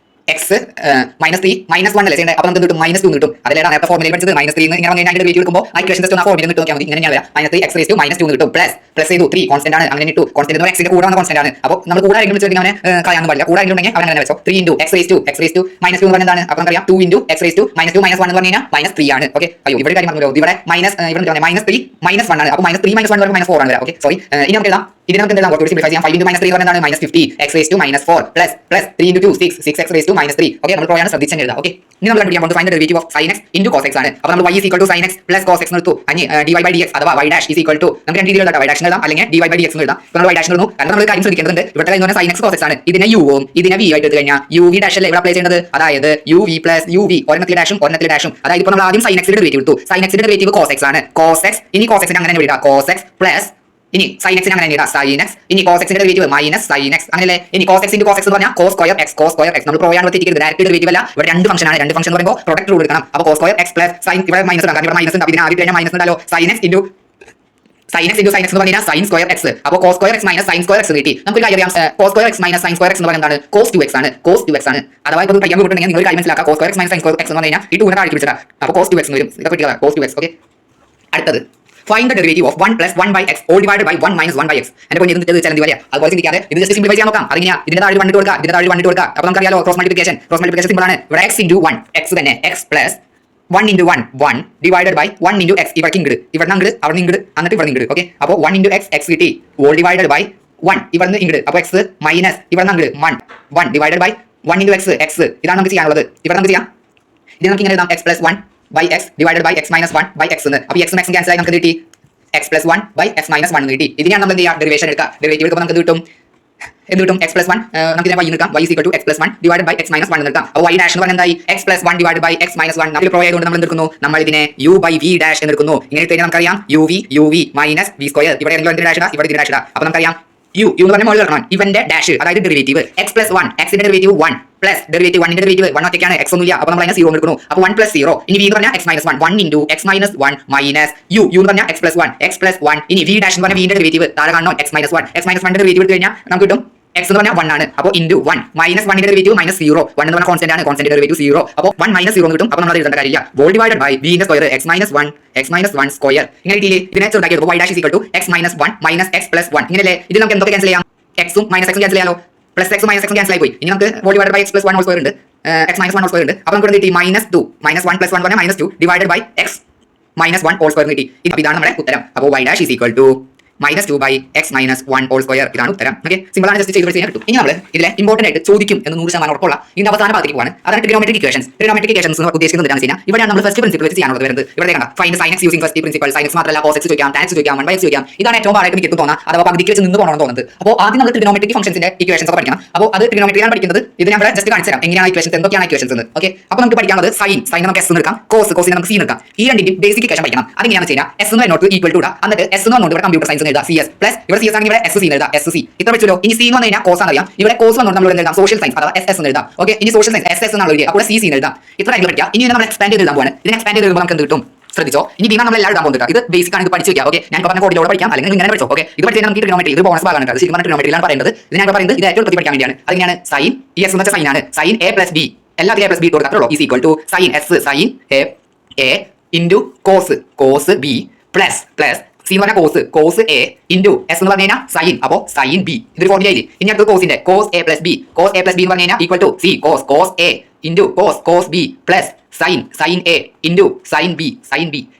x -3 -1 അല്ലേ ചെയ്യേണ്ടത്? അപ്പോൾ നമുക്ക് കിട്ടും -2 കിട്ടും. അതിലാണ് നേരത്തെ ഫോർമുലയിൽ പഠിച്ചത്. -3 എന്ന് ഇങ്ങനെ വന്നു കഴിഞ്ഞാൽ ഡെറിവേറ്റീവ് എടുക്കുമ്പോൾ ആ ഇക്വേഷൻ ജസ്റ്റ് ആ ഫോർമുല ഇട്ട് നോക്കിയാൽ മതി. ഇങ്ങനെ വരാം. -3 x raised to -2 കിട്ടും. പ്ലസ് ചെയ്തു 3 കോൺസ്റ്റന്റ് ആണ്. അങ്ങനെ ഇട്ടു. കോൺസ്റ്റന്റ് എന്ന് പറഞ്ഞാൽ x ന്റെ കൂടെ വന്ന കോൺസ്റ്റന്റ് ആണ്. അപ്പോൾ നമ്മൾ കൂടെ ആരെങ്കിലും വെച്ചിട്ടുണ്ടെങ്കിൽ അവനെ കളയാൻ പാടില്ല. കൂടെ ആരെങ്കിലും ഉണ്ടെങ്കിൽ അവൻ അങ്ങനെ വെച്ചോ. 3 into x raised to -2 എന്ന് പറഞ്ഞാൽ എന്താണ്? അപ്പോൾ നമുക്കറിയാം 2 into x raised to -2 -1 എന്ന് പറഞ്ഞു കഴിഞ്ഞാൽ -3 ആണ്. ഓക്കെ, അയ്യോ ഇവിടെ കാര്യം പറഞ്ഞല്ലോ. ഇവിടെ -3 -1 ആണ്. അപ്പോൾ -3 -1 എന്ന് പറഞ്ഞാൽ -4 ആണ് വരാം. Okay, sorry. ഇനി നമുക്ക് എഴുതാം. ഇതിനെ നമുക്ക് എന്തെല്ലാം കുറച്ച് സിംപ്ലിഫൈ ചെയ്യാം. 5 into -3 എന്ന് പറഞ്ഞാൽ -50 x raised to -4 plus 3 into 2 6 x raised to -3. Okay, നമ്മൾ പ്രോയാണ് ശ്രദ്ധിച്ച് എഴുതാം. ഓക്കെ, ഇനി നമ്മൾ കണ്ടുപിടിക്കാൻ പോകുന്നത് find the derivative of sin x into cos x ആണ്. അപ്പോൾ നമ്മൾ y is equal to sin x plus cos x എന്ന് എടുത്തു. ഇനി dy by dx അഥവാ y dash is equal to നമുക്ക് രണ്ട് രീതിയിൽ എഴുതാം. y dash എഴുതാം അല്ലെങ്കിൽ dy by dx എന്ന് എഴുതാം. അപ്പോൾ നമ്മൾ y dash എഴുതുന്നു. കാരണം നമ്മൾ കാര്യം ശ്രദ്ധിക്കേണ്ടതുണ്ട്. ഇവിടെ എന്ന് പറഞ്ഞാൽ sin x cos x ആണ്. ഇതിനെ u ഉം ഇതിനെ v ആയിട്ട് എടുത്തു കഴിഞ്ഞാൽ uv dash അല്ലേ ഇവിടെ അപ്ലൈ ചെയ്യേണ്ടത്. അതായത് uv plus uv ഒരെണ്ണത്തിലെ ഡാഷും അതായത് ഇപ്പോൾ നമ്മൾ ആദ്യം sin x ന്റെ ഡെറിവേറ്റീവ് എടുത്തു. sin x ന്റെ ഡെറിവേറ്റീവ് cos x ആണ്. cos x ഇനി cos x നെ അങ്ങനെ എഴുതാം. cos x plus ഇനി sin x നെ അങ്ങനെ എഴുതാം. sin x ഇനി cos x ന്റെ ഡെറിവേറ്റീവ് മൈനസ് sin x അങ്ങനെയല്ലേ. ഇനി cos x into cos x എന്ന് പറഞ്ഞാൽ cos square x നമ്മൾ പ്രോയാണ് തെറ്റിക്കരുത്. ഡയറക്റ്റ് ഡെറിവേറ്റീവ് അല്ല. ഇവിടെ രണ്ട് ഫംഗ്ഷൻ ആണ്. രണ്ട് ഫംഗ്ഷൻ എന്ന് പറയുമ്പോൾ പ്രൊഡക്റ്റ് റൂൾ എടുക്കണം. അപ്പോൾ cos square x plus sin ഇവിടെ മൈനസ് ഇടാം. കാരണം ഇവിടെ മൈനസ് ഉണ്ട്. അപ്പോൾ ഇതിനെ ആദ്യം കഴിഞ്ഞാൽ മൈനസ് ഉണ്ടല്ലോ. sin x into sin x എന്ന് പറഞ്ഞാൽ sin square x. അപ്പോൾ cos square x minus sin square x കിട്ടി. നമുക്ക് കാര്യം അറിയാം. cos square x minus sin square x എന്ന് പറയുന്നത് എന്താണ്? cos 2x ആണ്. അഥവാ ഇപ്പോൾ പയ്യാൻ പോയിട്ടുണ്ടെങ്കിൽ നിങ്ങൾ കാര്യം മനസ്സിലാക്കുക. cos square x minus sin square x എന്ന് പറഞ്ഞു കഴിഞ്ഞാൽ ഈ 2 നെ താഴേക്ക് പിടിച്ചിട്ടാ. അപ്പോൾ cos 2x എന്ന് വരും. ഇതൊക്കെ കിട്ടിയതാണ് cos 2x. ഓക്കെ, അടുത്തത് find the derivative of 1 plus 1 by x all divided by 1 minus 1 by x. എന്റെ പോലെ ഇതിന്റെ ചലഞ്ച് വരിക. അതുപോലെ ചിന്തിക്കാതെ ഇത് ജസ്റ്റ് സിംപ്ലിഫൈ ചെയ്യാൻ നോക്കാം. അതിങ്ങനെ ഇതിന്റെ താഴെ 1 ഇട്ട് കൊടുക്കുക. അപ്പോൾ നമുക്കറിയാലോ ക്രോസ് മൾട്ടിപ്ലിക്കേഷൻ സിമ്പിൾ ആണ്. ഇവിടെ x into 1 x തന്നെ x plus 1 into 1 divided by 1 into x ഇവിടെ ഇങ്ങട് അവിടെ ഇങ്ങട് എന്നിട്ട് ഇവിടെ ഇങ്ങട്. ഓക്കെ, അപ്പോൾ 1 into x കിട്ടി all divided by 1 ഇവിടെ ഇങ്ങട്. അപ്പോൾ x മൈനസ് ഇവിടെ അങ്ങട് 1 divided by 1 into x ഇതാണ് നമുക്ക് ചെയ്യാനുള്ളത്. ഇവിടെ നമുക്ക് ചെയ്യാം. ഇത് നമുക്ക് ഇങ്ങനെ എഴുതാം x plus 1 by x divided by x minus 1 by x എന്ന്. അപ്പോൾ x ഉം x ക്യാൻസൽ ആയി നമുക്ക് കിട്ടി x plus 1 by x minus 1 എന്ന് കിട്ടി. ഇതിനെയാണ് നമ്മൾ എന്ത് ചെയ്യുക? ഡെറിവേഷൻ എടുക്കുക. ഡെറിവേറ്റീവ് എടുക്കുമ്പോൾ നമുക്ക് കിട്ടും x plus 1 നമുക്ക് ഇതിനെ y എടുക്കാം. y is equal to x plus 1 divided by x minus 1 എന്ന് എടുക്കാം. അപ്പോൾ y dash എന്ന് പറഞ്ഞാൽ എന്തായി? x plus 1 divided by x minus 1 നമ്മൾ പ്രോ ആയതുകൊണ്ട് നമ്മൾ എന്തെടുക്കുന്നു? നമ്മൾ ഇതിനെ u by v dash എന്ന് എടുക്കുന്നു. ഇങ്ങനെ എടുത്തു കഴിഞ്ഞാൽ നമുക്കറിയാം uv minus v square. ഇവിടെ എന്തെങ്കിലും ഡാഷ് ഇടാം, ഇവിടെ ഇതിന്റെ ഡാഷ് ഇടാം. അപ്പോൾ നമുക്കറിയാം u എന്ന് പറഞ്ഞാൽ മുകളിൽ ഇടണം. ഇവന്റെ ഡാഷ് അതായത് ഡെറിവേറ്റീവ് x plus 1 x ന്റെ ഡെറിവേറ്റീവ് 1 പ്ലസ് ഡെറിവേറ്റീവ് 1 ന്റെ ഡെറിവേറ്റീവ് 1 ഒറ്റയ്ക്കാണ്. x ഒന്നുമില്ല. അപ്പോൾ നമ്മൾ അതിനെ 0 എടുക്കുന്നു. അപ്പോൾ 1 plus 0 ഇനി v എന്ന് പറഞ്ഞാൽ x minus 1 1 into x minus 1 minus u എന്ന് പറഞ്ഞാൽ x plus 1 ഇനി v dash എന്ന് പറഞ്ഞാൽ v ന്റെ ഡെറിവേറ്റീവ് താഴെ കാണണം x minus 1 ന്റെ ഡെറിവേറ്റീവ് എടുത്തു കഴിഞ്ഞാൽ നമുക്ക് കിട്ടും x എന്ന് പറഞ്ഞാൽ 1 ആണ്. അപ്പോൾ into 1 minus 1 ന്റെ ഡെറിവേറ്റീവ് minus 0 1 എന്ന് പറഞ്ഞാൽ കോൺസ്റ്റന്റ് ആണ്. Constant derivative 0. അപ്പോൾ 1 minus 0 എന്ന് കിട്ടും. അപ്പോൾ നമ്മൾ എഴുതേണ്ട കാര്യമില്ല. whole divided by v ന്റെ സ്ക്വയർ x minus 1 സ്ക്വയർ ഇങ്ങനെ കിട്ടിയില്ലേ. ഇതിനെ ചെറുതാക്കിയപ്പോൾ y dash is equal to x minus 1 minus x plus 1 ഇങ്ങനെയല്ലേ. ഇത് നമുക്ക് എന്തൊക്കെ ക്യാൻസൽ ചെയ്യാം? x ഉം minus x ഉം ക്യാൻസൽ ചെയ്യാലോ. Plus x minus x cancel ആയി പോയി. ഇനി നമുക്ക് whole divided by x plus 1 whole square ഉണ്ട്. x minus 1 whole square ഉണ്ട്. അപ്പോൾ നമുക്ക് കിട്ടി -2 -1 plus 1 പറഞ്ഞാൽ -2 divided by x minus 1 whole square കിട്ടി. അപ്പോൾ ഇതാണ് നമ്മുടെ ഉത്തരം. അപ്പോൾ y dash is equal to -2/x-1 ഇതാണ് ഉത്തരം. ഓക്കെ, സിമ്പിൾ ആണ്, ജസ്റ്റ് ചെയ്ത് കഴിഞ്ഞാൽ കിട്ടും. ഇനി നമ്മൾ ഇതിലെ ഇമ്പോർട്ടന്റ് ആയിട്ട് ചോദിക്കും എന്ന് 100% ഉറപ്പുള്ള ഇതിന്റെ അവസാന ഭാഗത്തേക്ക് പോകാണ്. അതാണ് ട്രിഗണോമെട്രിക് ഇക്വേഷൻസ്. ട്രിഗണോമെട്രിക് ഇക്വേഷൻസ് എന്ന് ഉദ്ദേശിക്കുന്നത് എന്താണ് വെച്ചാൽ ഇവിടെയാണ് നമ്മൾ ഫസ്റ്റ് പ്രിൻസിപ്പിൾ വെച്ച് ചെയ്യാനുള്ളത് വരുന്നത്. ഇവിടെ കണ്ട find sin x using first principle. sin x മാത്രമല്ല cos x ചോദിക്കാം, tan x ചോദിക്കാം, 1/x ചോദിക്കാം. ഇതാണ് ഏറ്റവും പാടായിട്ട് എനിക്ക് തോന്നുന്നത്, അഥവാ പകുതിക്ക് വെച്ച് നിന്ന് പോകണമെന്ന് തോന്നുന്നത്. അപ്പോൾ ആദ്യം നമ്മൾ ട്രിഗണോമെട്രിക് ഫംഗ്ഷൻസിന്റെ ഇക്വേഷൻസ് ഒക്കെ പഠിക്കണം. അപ്പോൾ അത് ട്രിഗണോമെട്രിയാണ് പഠിക്കുന്നത്. ഇത് ഞാൻ ഇവിടെ ജസ്റ്റ് കാണിച്ചു തരാം എങ്ങനെയാണ് ഇക്വേഷൻസ്, എന്തൊക്കെയാണ് ഇക്വേഷൻസ് എന്ന്. ഓക്കെ, അപ്പോൾ നമുക്ക് പഠിക്കാനുള്ളത് സൈൻ നമുക്ക് എസ് എന്ന് എടുക്കാം, കോസിനെ നമുക്ക് സി എടുക്കാം. ഈ രണ്ടിന്റെ ബേസിക് ഇക്വേഷൻ പഠിക്കണം. അതെങ്ങനെയാണെന്ന് വെച്ചാൽ എസ് എന്ന് നോട്ട് ഈക്വൽ ടു എന്നിട്ട് എസ് എന്ന് പറഞ്ഞുകൊണ്ട് ഇവിടെ കമ്പ്യൂട്ടർ സയൻസ് എഴുതാം CS പ്ലസ് ഇവിടെ CS ആണെങ്കിൽ ഇവിടെ SC എഴുതാം, SC ഇത്ര വെച്ചല്ലോ. ഇനി സി എന്ന് പറഞ്ഞു കഴിഞ്ഞാൽ കോസ് അറിയാം, ഇവിടെ കോസ് വന്നുകൊണ്ട് നമ്മൾ എഴുതാം സോഷ്യൽ സയൻസ് അഥവാ SS എന്ന് എഴുതാം. ഓക്കെ, ഇനി സോഷ്യൽ സയൻസ് SS എന്നാണ് എഴുതിയത്, അപ്പോൾ CC എന്ന് എഴുതാം. ഇത്ര കാര്യങ്ങൾ പഠിക്കാം. ഇനി നമ്മൾ എക്സ്പാൻഡ് ചെയ്ത് എഴുതാൻ പോവാണ്. ഇതിനെ എക്സ്പാൻഡ് ചെയ്ത് എഴുതുമ്പോൾ നമുക്ക് എന്ത് കിട്ടും ശ്രദ്ധിച്ചോ. ഇനി ഇതിനാണ് നമ്മൾ എല്ലാം എഴുതാൻ പോകുന്നത്. ഇത് ബേസിക് ആണ്, ഇത് പഠിച്ചു വെക്കാം. ഓക്കെ, ഞാൻ പറഞ്ഞ കോഡിലൂടെ പഠിക്കാം, അല്ലെങ്കിൽ ഇങ്ങനെ പഠിച്ചോ. ഓക്കെ, ഇത് പഠിച്ചാൽ നമുക്ക് ട്രിഗണോമെട്രി ഇത് ബോണസ് ഭാഗമാണ്. അത് ശരിക്കും പറഞ്ഞ ട്രിഗണോമെട്രിയിലാണ് പറയുന്നത്. ഇത് ഞാൻ പറയുന്നത് ഇത് ഏറ്റവും പഠിക്കാൻ വേണ്ടിയാണ്. അതിനാണ് സൈൻ ഈ എസ് എന്ന് വെച്ചാൽ സൈൻ ആണ്. സൈൻ A + B എല്ലാത്തിനും A + B കൊടുക്കാറുള്ളൂ. Is equal to sine S sine A into cos B plus c എന്ന് പറഞ്ഞാൽ കോസ് A ഇൻറ്റു എസ് എന്ന് പറഞ്ഞു കഴിഞ്ഞാൽ സൈൻ, അപ്പോൾ സൈൻ B. ഇതൊരു ഫോർമുല ആയി. ഇനി അടുത്ത് കോസിന്റെ കോസ് A + B എന്ന് പറഞ്ഞു കഴിഞ്ഞാൽ equal to C cos A into cos B plus sine A into sine B.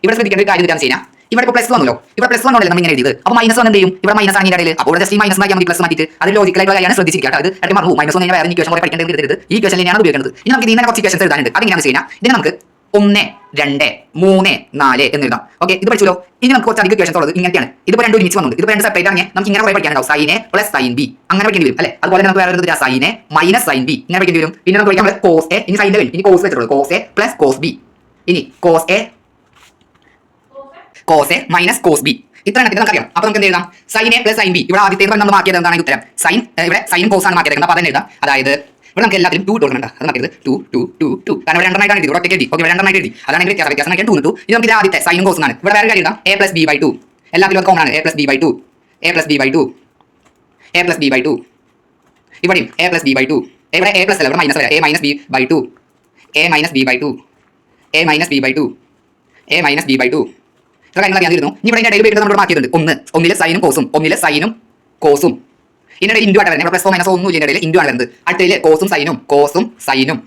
ഇവിടെ ശ്രദ്ധിക്കേണ്ട ഒരു കാര്യം എന്താണെന്ന് വെച്ച് കഴിഞ്ഞാൽ ഇവിടെ ഇപ്പോൾ പ്ലസ് വന്നല്ലോ, ഇവിടെ പ്ലസ് വന്നോളൂ നമ്മൾ ഇങ്ങനെ എഴുതിയത്. അപ്പോൾ മൈനസ് എന്ത് ചെയ്യും, ഇവിടെ മൈനസ് ആണ് ഇടയിൽ. അപ്പോൾ ജസ്റ്റ് ഈ മൈനസ് ആക്കിയാൽ മതി, പ്ലസ് മാറ്റിയിട്ട്. അത് ലോജിക്കലായിട്ടുള്ള കാര്യമാണ്, ശ്രദ്ധിച്ചിരിക്കുക. അത് ഇടയ്ക്ക് മറന്നു. മൈനസ് ഒന്ന് വേറെ ഇക്വേഷൻ കൂടെ പഠിക്കേണ്ടത് എഴുതരുത്. ഈ ഇക്വേഷൻ തന്നെയാണ് ഉപയോഗിക്കുന്നത്. ഇനി നമുക്ക് ഇതിനെ കുറച്ച് ഇക്വേഷൻസ് എഴുതാനുണ്ട്. അതെങ്ങനെയാണെന്ന് വെച്ച് കഴിഞ്ഞാൽ ഇതിനെ നമുക്ക് 1, 2, 3, 4 എന്ന് എഴുതാം. ഓക്കെ, ഇത് പഠിച്ചല്ലോ. ഇനി നമുക്ക് കുറച്ച് അധികം ഇക്വേഷൻസ് ഉള്ളത് ഇങ്ങനെയാണ്. ഇതിപ്പോൾ രണ്ടും ഒരുമിച്ച് വന്നു, ഇതിപ്പോൾ രണ്ട് സെപ്പറേറ്റ് ആണെങ്കിൽ നമുക്ക് ഇങ്ങനെ കുറേ പഠിക്കാനുണ്ടാവും. സൈൻ A + സൈൻ B അങ്ങനെ പഠിക്കേണ്ടി വരും അല്ലേ. അതുപോലെ നമുക്ക് വേറെ ഒരു സൈൻ A - സൈൻ B ഇങ്ങനെ പഠിക്കേണ്ടി വരും. പിന്നെ നമുക്ക് പഠിക്കാൻ കോസ് A, ഇനി സൈൻ്റെ വരും, ഇനി കോസ് വെച്ചിട്ടുള്ളൂ കോസ് A + കോസ് B, ഇനി കോസ് A - കോസ് B. ഇത്ര എണ്ണത്തിൽ നമുക്കറിയാം. അപ്പോൾ നമുക്ക് എന്ത് എഴുതാം, സൈൻ A + സൈൻ B. ഇവിടെ ആദ്യത്തെ നമ്മൾ മാറ്റിയത് എന്താണ് ഉത്തരം സൈൻ, ഇവിടെ സൈൻ കോസ് ആണ് മാറ്റിയത്. അപ്പോൾ അതന്നെ എഴുതാം. അതായത് ഇവിടെ നമുക്ക് എല്ലാത്തിലും 2 കൊടുക്കണ്ട, അത് നമുക്ക് 2 കാരണം ഇവിടെ രണ്ടെണ്ണമായിട്ടാണ് എഴുതി, ഇവിടെ ഒറ്റയ്ക്ക് എഴുതി. ഓക്കെ, രണ്ടെണ്ണമായിട്ട് എഴുതി, അതാണെങ്കിൽ വ്യത്യാസം 2 ഇനി നമുക്ക് ആദ്യത്തെ സൈനും കോസും ആണ്. ഇവിടെ വേറെ കാര്യം എഴുതാം, A + B/2 എല്ലാത്തിലും കോമൺ ആണ്. A + B/2 ഇവിടെയും A + B/2. ഇവിടെ A+ അല്ല, ഇവിടെ മൈനസ് വരാം. A - B/2 ഇത്ര കാര്യങ്ങൾ അറിയാതിരുന്നു. ഇനി ഇവിടെ ഇടയിൽ വീണ്ടും നമ്മൾ മാറ്റിയിട്ടുണ്ട്. ഒന്നിലെ സൈനും കോസും ഇതിനിടെ ഇൻഡു ആയിട്ട് വരുന്നത്. ഇവിടെ പ്ലസ് മൈനസ് ഒന്നും ഇല്ല, ഇടയിൽ ഇൻഡു ആണ് വരുന്നത്. അടുത്തതിൽ കോസും സൈനും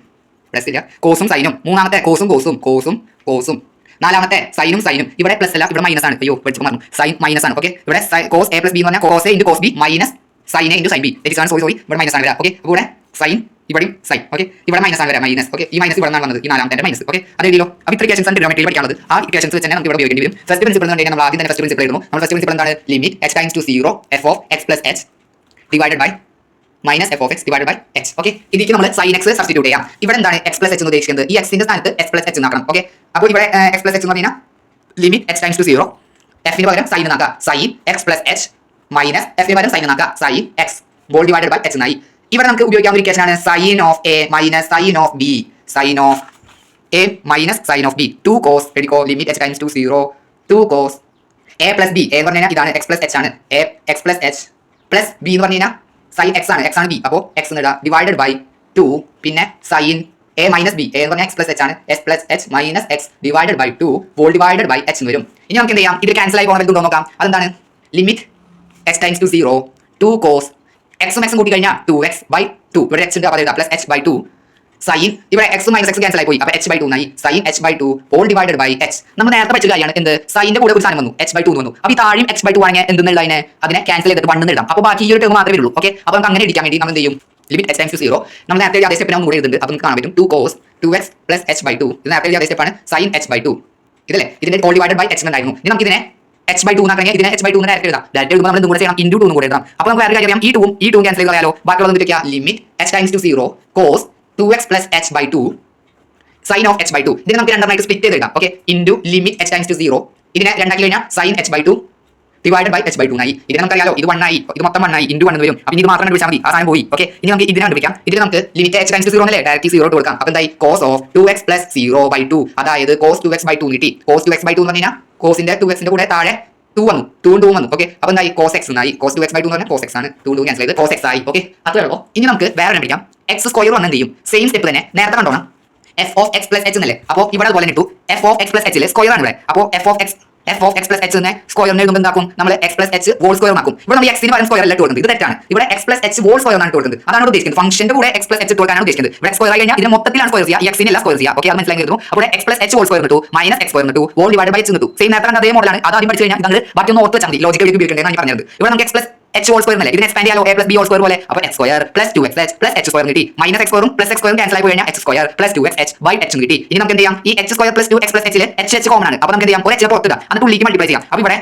പ്ലസ് ഇല്ല, കോസും സൈനും. മൂന്നാമത്തെ കോസും നാലാമത്തെ സൈനും ഇവിടെ പ്ലസ് അല്ല, ഇവിടെ മൈനസ് ആണ്. അയ്യോ പഠിച്ചു പറഞ്ഞു, സൈൻ മൈനസ് ആണ്. ഓക്കെ, ഇവിടെ കോസ് A + B എന്ന് പറഞ്ഞാൽ cos A × cos B minus sine A × sine B. Sorry ഇവിടെ മൈനസ് ആണ് വരാം. ഓക്കെ, അപ്പോൾ ഇവിടെ സൈൻ ഇവിടെയും സൈൻ. ഓക്കെ, ഇവിടെ മൈനസ് ആണ് വരാം, മൈനസ്. ഓക്കെ, ഈ മൈനസ് ഇവിടെ നിന്നാണ് വന്നത്, ഈ നാലാമത്തെ മൈനസ്. ഓക്കെ, അത് എഴുതിയോ. അപ്പോൾ ഇത്ര ഇക്വേഷൻസ് ആണ് ട്രിഗണോമെട്രിയിൽ പഠിക്കാനുള്ളത്. ആ ഇക്വേഷൻസ് വെച്ച് തന്നെ നമുക്ക് ഇവിടെ ഉപയോഗിക്കേണ്ടി വരും. ഫസ്റ്റ് പ്രിൻസിപ്പിൾ എന്ന് പറഞ്ഞാൽ നമ്മൾ ആദ്യം തന്നെ ഫസ്റ്റ് പ്രിൻസിപ്പിൾ എഴുതുന്നു. നമ്മൾ ഫസ്റ്റ് പ്രിൻസിപ്പിൾ എന്താണ്, limit h → 0 f of x + h divided by minus f of x divided by h. Okay, ഇതിലേക്ക് നമ്മൾ sin x സബ്സ്റ്റിറ്റ്യൂട്ട് ചെയ്യാം. ഇവിടെ എന്താണ് x + h എന്ന് ഉദ്ദേശിക്കുന്നത്, ഈ x ന്റെ സ്ഥാനത്ത് s + h എന്നാക്കണം. ഓക്കെ, അപ്പോൾ ഇവിടെ x + h എന്ന് പറഞ്ഞാൽ ലിമിറ്റ് h → 0 f ന് പകരം sin എന്നാക്കുക, sin x + h minus f ന് പകരം sin എന്നാക്കുക, sin x whole divided by h എന്നായി. ഇവിടെ നമുക്ക് ഉപയോഗിക്കാവുന്ന ഇക്വേഷൻ ആണ് sin of a minus sin of b, sin of a minus sin of b. 2 cos എടുക്കോ, limit h → 0 2 cos a + b. a എന്ന് പറഞ്ഞാൽ ഇതാണ് x + h ആണ്, x + h പ്ലസ് b എന്ന് പറഞ്ഞു കഴിഞ്ഞാൽ sin x ആണ്, x ആണ് b, അപ്പോൾ x എന്ന് ഇടാം ഡിവൈഡഡ് ബൈ 2 പിന്നെ sin a - b. a എന്ന് പറഞ്ഞാൽ x + h ആണ്, s + h minus x divided by 2 whole divided by h എന്ന് വരും. ഇനി നമുക്ക് എന്ത് ചെയ്യാം, ഇത് ക്യാൻസൽ ആയി പോകുന്നത് ഉണ്ടോ നോക്കാം. അതെന്താണ്, ലിമിറ്റ് h → 0 2 cos x ഉം x ഉം കൂട്ടി കഴിഞ്ഞാൽ 2x/2 ഇവിടെ x ഉണ്ട്, അപ്പോൾ എഴുതാം പ്ലസ് h/2 സൈൻ ഇവിടെ x - x ക്യാൻസൽ ആയി പോയി, അപ്പോൾ h/2 ആയി. sin h/2 whole divided by h. നമ്മൾ നേരത്തെ പഠിച്ച കാര്യമാണ് എന്ത്, സൈൻ്റെ കൂടെ ഒരു സാധനം വന്നു h/2 എന്ന് വന്നു. അപ്പോൾ ഈ താഴെയും h/2 ആണെങ്കിൽ എന്തെന്ന് എഴുതാൻ, അതിനെ ക്യാൻസൽ ചെയ്തിട്ട് 1 എന്ന് എഴുതാം. അപ്പോൾ ബാക്കി ഈ ഒരു ടേം മാത്രമേ ഉള്ളൂ. ഓക്കെ, അപ്പോൾ നമുക്ക് അങ്ങനെ എഴുതിക്കാൻ വേണ്ടി നമ്മൾ എന്ത് ചെയ്യും, ലിമിറ്റ് h → 0 നമ്മൾ നേരത്തെ അതേ സ്റ്റെപ്പിനെ കൂടെ എഴുതുന്നുണ്ട്. അപ്പോൾ നമുക്ക് കാണാൻ പറ്റും 2 cos 2x + h/2. ഇത് നേരത്തെ അതേ സ്റ്റെപ്പാണ്, sin h/2 ഇതല്ലേ, ഇതിന്റെ ഹോൾ ഡിവൈഡഡ് ബൈ h എന്നായിരുന്നു. ഇനി നമുക്ക് ഇതിനെ h/2 എന്നാണെങ്കിൽ ഇതിനെ h/2 എന്ന് ഡയറക്റ്റ് എഴുതാം. ഡയറക്റ്റ് എഴുതുമ്പോൾ നമ്മൾ എന്തുകൂടെ ചെയ്യണം, × 2 എന്ന് കൂടെ എഴുതാം. അപ്പോൾ നമുക്ക് വേറെ കാര്യം അറിയാം, ഈ 2 ക്യാൻസൽ ചെയ്ത് കളയാലോ. ബാക്കിയുള്ളത് എന്തൊക്കെയാ, limit h → 0 cos 2x + h/2 sin of h/2. ഇതിനെ നമുക്ക് രണ്ടായിട്ട് സ്പ്ലിറ്റ് ചെയ്ത് എഴുതാം. ഓക്കെ, ഇൻറ്റു ലിമിറ്റ് h → 0 ഇതിനെ രണ്ടാക്കി കഴിഞ്ഞാൽ sin h/2 divided by h/2 ആയി. ഇതിനെ നമുക്കറിയാലോ, ഇത് 1 ആയി, ഇത് മൊത്തം 1 ആയി, ഇൻറ്റു 1 വരും. അപ്പോൾ ഇത് മാത്രം കണ്ടുപിടിച്ചാൽ മതി, ആ സാധനം പോയി. ഓക്കെ, ഇനി നമുക്ക് ഇതിനെ കണ്ടുപിടിക്കാം. ഇതിന് നമുക്ക് ലിമിറ്റ് h → 0 എന്നല്ലേ ഡയറക്റ്റ് 0 ഇട്ട് കൊടുക്കാം. അപ്പോൾ എന്തായി, cos of 2x + 0/2 അതായത് cos 2x/2 കിട്ടി. cos 2x/2 എന്ന് പറഞ്ഞാൽ കോസിന്റെ 2x ന്റെ കൂടെ താഴെ 2 വന്നു, 2 വന്നു. ഓക്കെ, അപ്പോൾ എന്തായി, cos x എന്നായി. cos 2x/2 എന്ന് പറഞ്ഞാൽ cos x ആണ്, 2 ക്യാൻസൽ ചെയ്ത് cos x ആയി. ഓക്കെ, അത്രേ ഉള്ളൂ. ഇനി നമുക്ക് വേറെ പിടിക്കാം, x² വന്ന് എന്ത് ചെയ്യും, സെയിം സ്റ്റെപ്പ് തന്നെ നേരത്തെ കണ്ടോണം, f of x + h എന്നല്ലേ. അപ്പോൾ ഇവിടെ അതുപോലെ ഇട്ടു f of x + h square ആണ് ഇവിടെ. അപ്പോൾ f of x f of x plus h എന്ന സ്ക്വയറിന് എഴുതുമ്പോൾ എന്താക്കും നമ്മൾ x plus h whole square ആക്കും. ഇവിടെ നമ്മൾ എക്സിന് പകരം സ്ക്വയർ അല്ല കൊടുക്കുന്നത്, ഇത് തെറ്റാണ്. ഇവിടെ x plus h whole square ആണ് കൊടുക്കുന്നത്. അതാണ് ഉദ്ദേശിക്കുന്നത്. ഫംഗ്ഷന്റെ കൂടെ എക്സ് പ്ലസ് എച്ച് കൊടുക്കാനാണ് ഉദ്ദേശിക്കുന്നത്. ഇവിടെ സ്ക്വയർ ആയി കഴിഞ്ഞാൽ ഇതിന് മൊത്തത്തിലാണ് സ്ക്വയർ ചെയ്യുക, എക്സിന് എല്ലാ സ്ക്വയർ ചെയ്യുക. ഓക്കെ, അത് മനസ്സിലാക്കി കിട്ടും. അപ്പോൾ x plus h whole square കിട്ടും, മൈനസ് എക്സ് സ്ക്വയർ കിട്ടും, ഹോൾ ഡിവൈഡ് ബൈ എച്ച് കിട്ടും. സെയിം നേരത്തെ അതേ മോഡലാണ്. അത് ആദ്യം പഠിച്ചു കഴിഞ്ഞാൽ നിങ്ങൾ ബാക്കി ഒന്ന് ഓർത്ത് വെച്ചാൽ മതി. ലോജിക്കൽ ഉപയോഗിക്കേണ്ടതാണ് ഞാൻ പറഞ്ഞത്. ഇവിടെ നമുക്ക് x plus h whole square അല്ലേ, ഇതിനെ എക്സ്പാൻഡ് ചെയ്യാലോ, a plus b whole square പോലെ. അപ്പോൾ x square plus 2xh plus h square കിട്ടി, മൈനസ് എക്സ് സ്ക്വയറും പ്ലസ് എക്സ് സ്ക്വയറും ക്യാൻസൽ ആയി പോയി കഴിഞ്ഞാൽ h square plus 2xh by h കിട്ടി. ഇനി നമുക്ക് എന്ത് ചെയ്യാം, ഈ h square plus 2x plus എച്ചിൽ എച്ച് കോമൺ ആണ്. അപ്പോൾ നമുക്ക് എന്ത് ചെയ്യാം, ഒരു എച്ച് പുറത്തിടാം, എന്നിട്ട് ഉള്ളിലേക്ക് മൾട്ടിപ്ലൈ ചെയ്യാം. അപ്പോൾ ഇവിടെ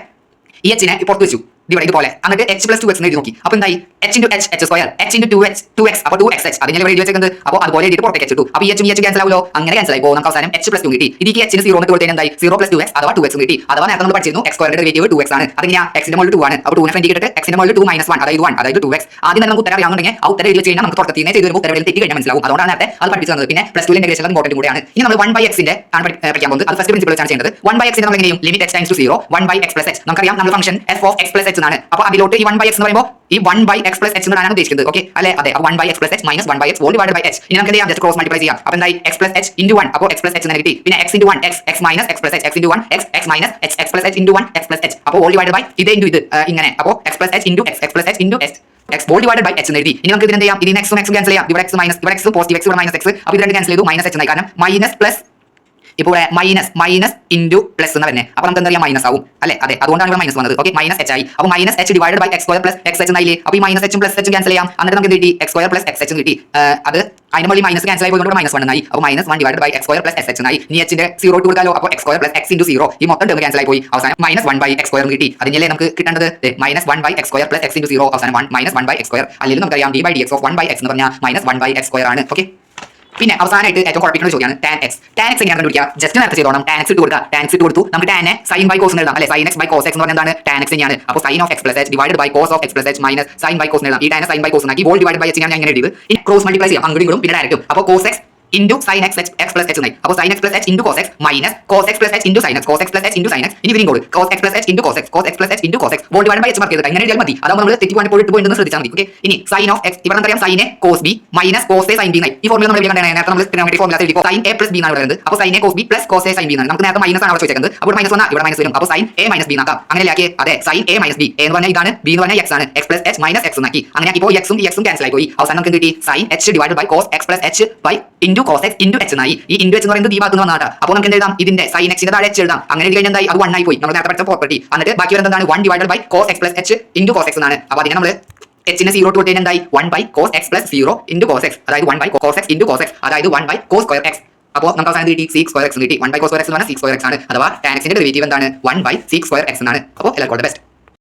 ഈ എച്ചിനെ പുറത്ത് വെച്ചു ഇവിടെ ഇതുപോലെ, എന്നിട്ട് എച്ച് പ്ലസ് 2x എഴുതി നോക്കി. അപ്പോൾ എന്തായി, H into H H square, H into 2x അപ്പോൾ 2xh അതിനെ ഇവിടെ എഴുതി വെച്ചേക്കുന്നത്. അപ്പോൾ അതുപോലെ എഴുതിയിട്ട് പുറത്തേക്ക് വെച്ചിട്ടു. അപ്പോൾ ഈ എച്ച് ക്യാൻസൽ ആവുമല്ലോ, അങ്ങനെ ക്യാൻസൽ ആയി പോകും. നമുക്ക് അവസാനം എച്ച് പ്ലസ് 2 കിട്ടി. ഇതിക്ക് എച്ചിന് 0 എന്ന് കൊടുത്തതിന് എന്തായി, 0 പ്ലസ് 2x അഥവാ 2x കിട്ടി. അഥവാ നേരത്തെ നമ്മൾ പഠിച്ചിരുന്നു എക്സ് സ്ക്വയറിന്റെ ഡെറിവേറ്റീവ് 2x ആണ്. അതിങ്ങനെ എക്സിന്റെ മുകളിൽ 2 ആണ്. അപ്പോൾ 2 നെ ഫ്രണ്ട് കിട്ടിയിട്ട് എക്സിന്റെ മുകളിൽ 2 മൈനസ് 1 അതായത് 2x. ആദ്യം തന്നെ നമുക്ക് ഉത്തരം അറിയാമെന്നുണ്ടെങ്കിൽ ആ ഉത്തരം എഴുതി വെച്ച് കഴിഞ്ഞാൽ നമുക്ക് തുടക്കത്തിൽ നിന്ന് ചെയ്ത് വരുമ്പോൾ ഉത്തരം തെറ്റി കഴിഞ്ഞാൽ മനസ്സിലാവും. അതുകൊണ്ടാണ് നേരത്തെ അത് പഠിപ്പിച്ചു തന്നത്. പിന്നെ പ്ലസ് 2 ഇന്റഗ്രേഷൻ ഇമ്പോർട്ടന്റ് കൂടിയാണ്. ഇനി നമ്മൾ 1/x ന്റെ ആണ് പഠിക്കാൻ പോകുന്നത്. അത് ഫസ്റ്റ് പ്രിൻസിപ്പിൾ വെച്ചാണ് ചെയ്യുന്നത്. 1/x ന്റെ നമ്മൾ എങ്ങനെയും limit x times to 0 1/x plus h. നമുക്കറിയാം നമ്മൾ function f of x plus h ആണ്. അപ്പോൾ അതിലോട്ട് ഈ 1/x എന്ന് പറയുമ്പോൾ ഈ 1/x പ്ലസ് h എന്നാണ് ഉദ്ദേശിക്കുന്നത്. ഓക്കെ അല്ലേ, അതെ. അപ്പോൾ 1/x plus h minus 1/x whole divide by h. ഇനി നമുക്ക് എന്ത് ചെയ്യാം, ജസ്റ്റ് ക്രോസ് മൾട്ടിപ്ലൈ ചെയ്യാം. അപ്പോൾ എന്തായി, x പ്ലസ് h ഇൻറ്റു 1. അപ്പോൾ x പ്ലസ് h എന്ന് കിട്ടി. പിന്നെ x into 1 x minus x plus h, x into 1 x minus x plus h into 1 x plus h. അപ്പോൾ ഹോൾ ഡിവൈഡ് ബൈ ഇത് ഇൻറ്റു ഇത് ഇങ്ങനെ. അപ്പോൾ x plus h into x plus h into x whole divide by h എന്ന് എഴുതി. ഇനി നമുക്ക് ഇതിന് എന്ത് ചെയ്യാം, ഇതിന് x ക്യാൻസൽ ചെയ്യാം. ഇവിടെ x മൈനസ്, ഇവിടെ x പോസിറ്റീവ് x, ഇവിടെ മൈനസ് x. അപ്പോൾ ഇത് രണ്ട് ക്യാൻസൽ ചെയ്തു, മൈനസ് h എന്നായി. കാരണം മൈനസ് പ്ലസ് ഇപ്പോൾ മൈനസ് ഇൻറ്റു പ്ലസ് എന്ന് പറഞ്ഞത്. അപ്പോൾ നമുക്ക് എന്താ പറയാം, മൈനസ് ആവും അല്ലേ, അതെ. അതുകൊണ്ടാണ് ഇവിടെ മൈനസ് വന്നത്. ഓക്കെ, മൈനസ് h ആയി. അപ്പോൾ minus h divide by x square plus x h എന്നായില്ലേ. അപ്പോൾ ഈ minus h plus h cancel ചെയ്യാം. എന്നിട്ട് നമുക്ക് കിട്ടി x square plus x h കിട്ടി. അത് അതിന് മുകളിൽ മൈനസ് ക്യാൻസൽ ആയി പോയി മൈനസ് 1 എന്നായി. അപ്പോൾ minus 1 divide by x square plus s h എന്നായി. ഇനി h ന്റെ 0 ഇട്ട് കൊടുക്കാലോ. അപ്പോൾ x square plus x into 0 ഈ മൊത്തം ടേം ക്യാൻസൽ ആയി പോയി. അവസാനം മൈനസ് 1 ബൈ x സ്ക്വയർ കിട്ടി. അതിനല്ലേ നമുക്ക് കിട്ടേണ്ടത്, minus 1 by x square plus x into 0 അവസാനം മൈനസ് 1 ബൈ x സ്ക്വയർ. അല്ലെങ്കിൽ നമുക്കറിയാം d by dx of 1 by x എന്ന് പറഞ്ഞാൽ മൈനസ് 1 ബൈ x സ്ക്വയർ ആണ്. ഓക്കെ, പിന്നെ അവസാനമായിട്ട് ഏറ്റവും കുഴപ്പമിക്കുന്ന ചോദ്യമാണ് tan x. tan x എങ്ങനെയാണ് കണ്ടുപിടിക്കുക, ജസ്റ്റ് നേരത്തെ ചെയ്തോണം. tan x ഇട്ട് കൊടുക്കുക, tan x ഇട്ട് കൊടുത്തു. നമുക്ക് tan sin ബൈ cos എഴുതാം അല്ലേ, sin x by cos x എന്ന് പറഞ്ഞാൽ എന്താണ്, tan x തന്നെയാണ്. അപ്പോൾ sin of x plus h divide by cos of x plus h minus sin by cos എഴുതാം. ഈ tan sin ബൈ cos ആക്കി ഹോൾ ഡിവൈഡ് ബൈ h ഞാൻ ഇങ്ങനെ എഴുതിയത്. ഇനി ക്രോസ് മൾട്ടിപ്ലൈ ചെയ്യാം, അങ്ങോട്ടും ഇങ്ങോട്ടും പിന്നെ ഡയറക്റ്റും. അപ്പോൾ cos x into sin x plus h എന്നായി. അപ്പോൾ sin x plus h into cos x minus cos x plus h into sin x, cos x plus h into sin x. ഇനി ഇതിനും കൂടി cos x plus h into cos x, cos x plus h into cos x whole divide by h mark ചെയ്തിട്ട് അങ്ങനെ എഴുതിയാൽ മതി. അതാവുമ്പോൾ നമ്മൾ തെറ്റി പോയിട്ട് ശ്രദ്ധിച്ചാൽ മതി. ഓക്കെ, ഇനി sin of x ഇവിടെ നമുക്കറിയാം sin a cos b minus cos a sin b എന്നായി. ഈ ഫോർമുല നമ്മൾ എഴുതി കണ്ടാണ് നേരത്തെ നമ്മൾ ട്രിഗണോമെട്രിക് ഫോർമുല എഴുതി sin a plus b എന്നാണ് പറയുന്നത്. അപ്പോൾ sin a cos b plus cos a sin b എന്നാണ്. നമുക്ക് നേരത്തെ മൈനസ് ആണ് അവിടെ ചോദിച്ചത്. അപ്പോൾ മൈനസ് വന്നാൽ ഇവിടെ മൈനസ് വരും. അപ്പോൾ sin a minus b എന്നാക്കാം. അങ്ങനെ ആക്കിയേ, അതെ. sin a minus b, a എന്ന് പറഞ്ഞാൽ ഇതാണ്, b എന്ന് പറഞ്ഞാൽ x ആണ്, x plus h minus x എന്നാക്കി. അങ്ങനെ ആക്കിയപ്പോൾ x ഉം ഈ x ഉം ക്യാൻസൽ ആയി പോയി. അവസാനം നമുക്ക് കിട്ടി sin h divide by cos x plus h by into cos x into h എന്നായി. ഈ into h എന്ന് പറയുന്നത് ഈ ഭാഗത്ത് വന്നാട്ടാ. അപ്പോൾ നമുക്ക് എന്ത് എഴുതാം, ഇതിന്റെ sin x ന്റെ താഴെ h എഴുതാം. അങ്ങനെ എഴുതി കഴിഞ്ഞാൽ എന്തായി, അത് 1 ആയി പോയി. നമ്മൾ നേരത്തെ പഠിച്ച പ്രോപ്പർട്ടി. എന്നിട്ട് ബാക്കി വരുന്നത് എന്താണ്, 1 divide by cos x plus h into cos x എന്നാണ്. അപ്പോൾ അതിനെ നമ്മൾ h നെ 0 ഇട്ട് കൊടുത്തതിന് എന്തായി, 1 by cos x plus 0 into cos x, അതായത് 1 by cos x into cos x, അതായത് 1 by cos square x. അപ്പോൾ നമുക്ക് അവസാനം കിട്ടി sec square x കിട്ടി. 1 by cos square x എന്ന് പറഞ്ഞാൽ sec square x ആണ്. അഥവാ tan x ന്റെ ഡെറിവേറ്റീവ് എന്താണ്, 1 by sec square x എന്നാണ്. അപ്പോൾ എല്ലാവർക്കും ഓൾ ദി ബെസ്റ്റ്.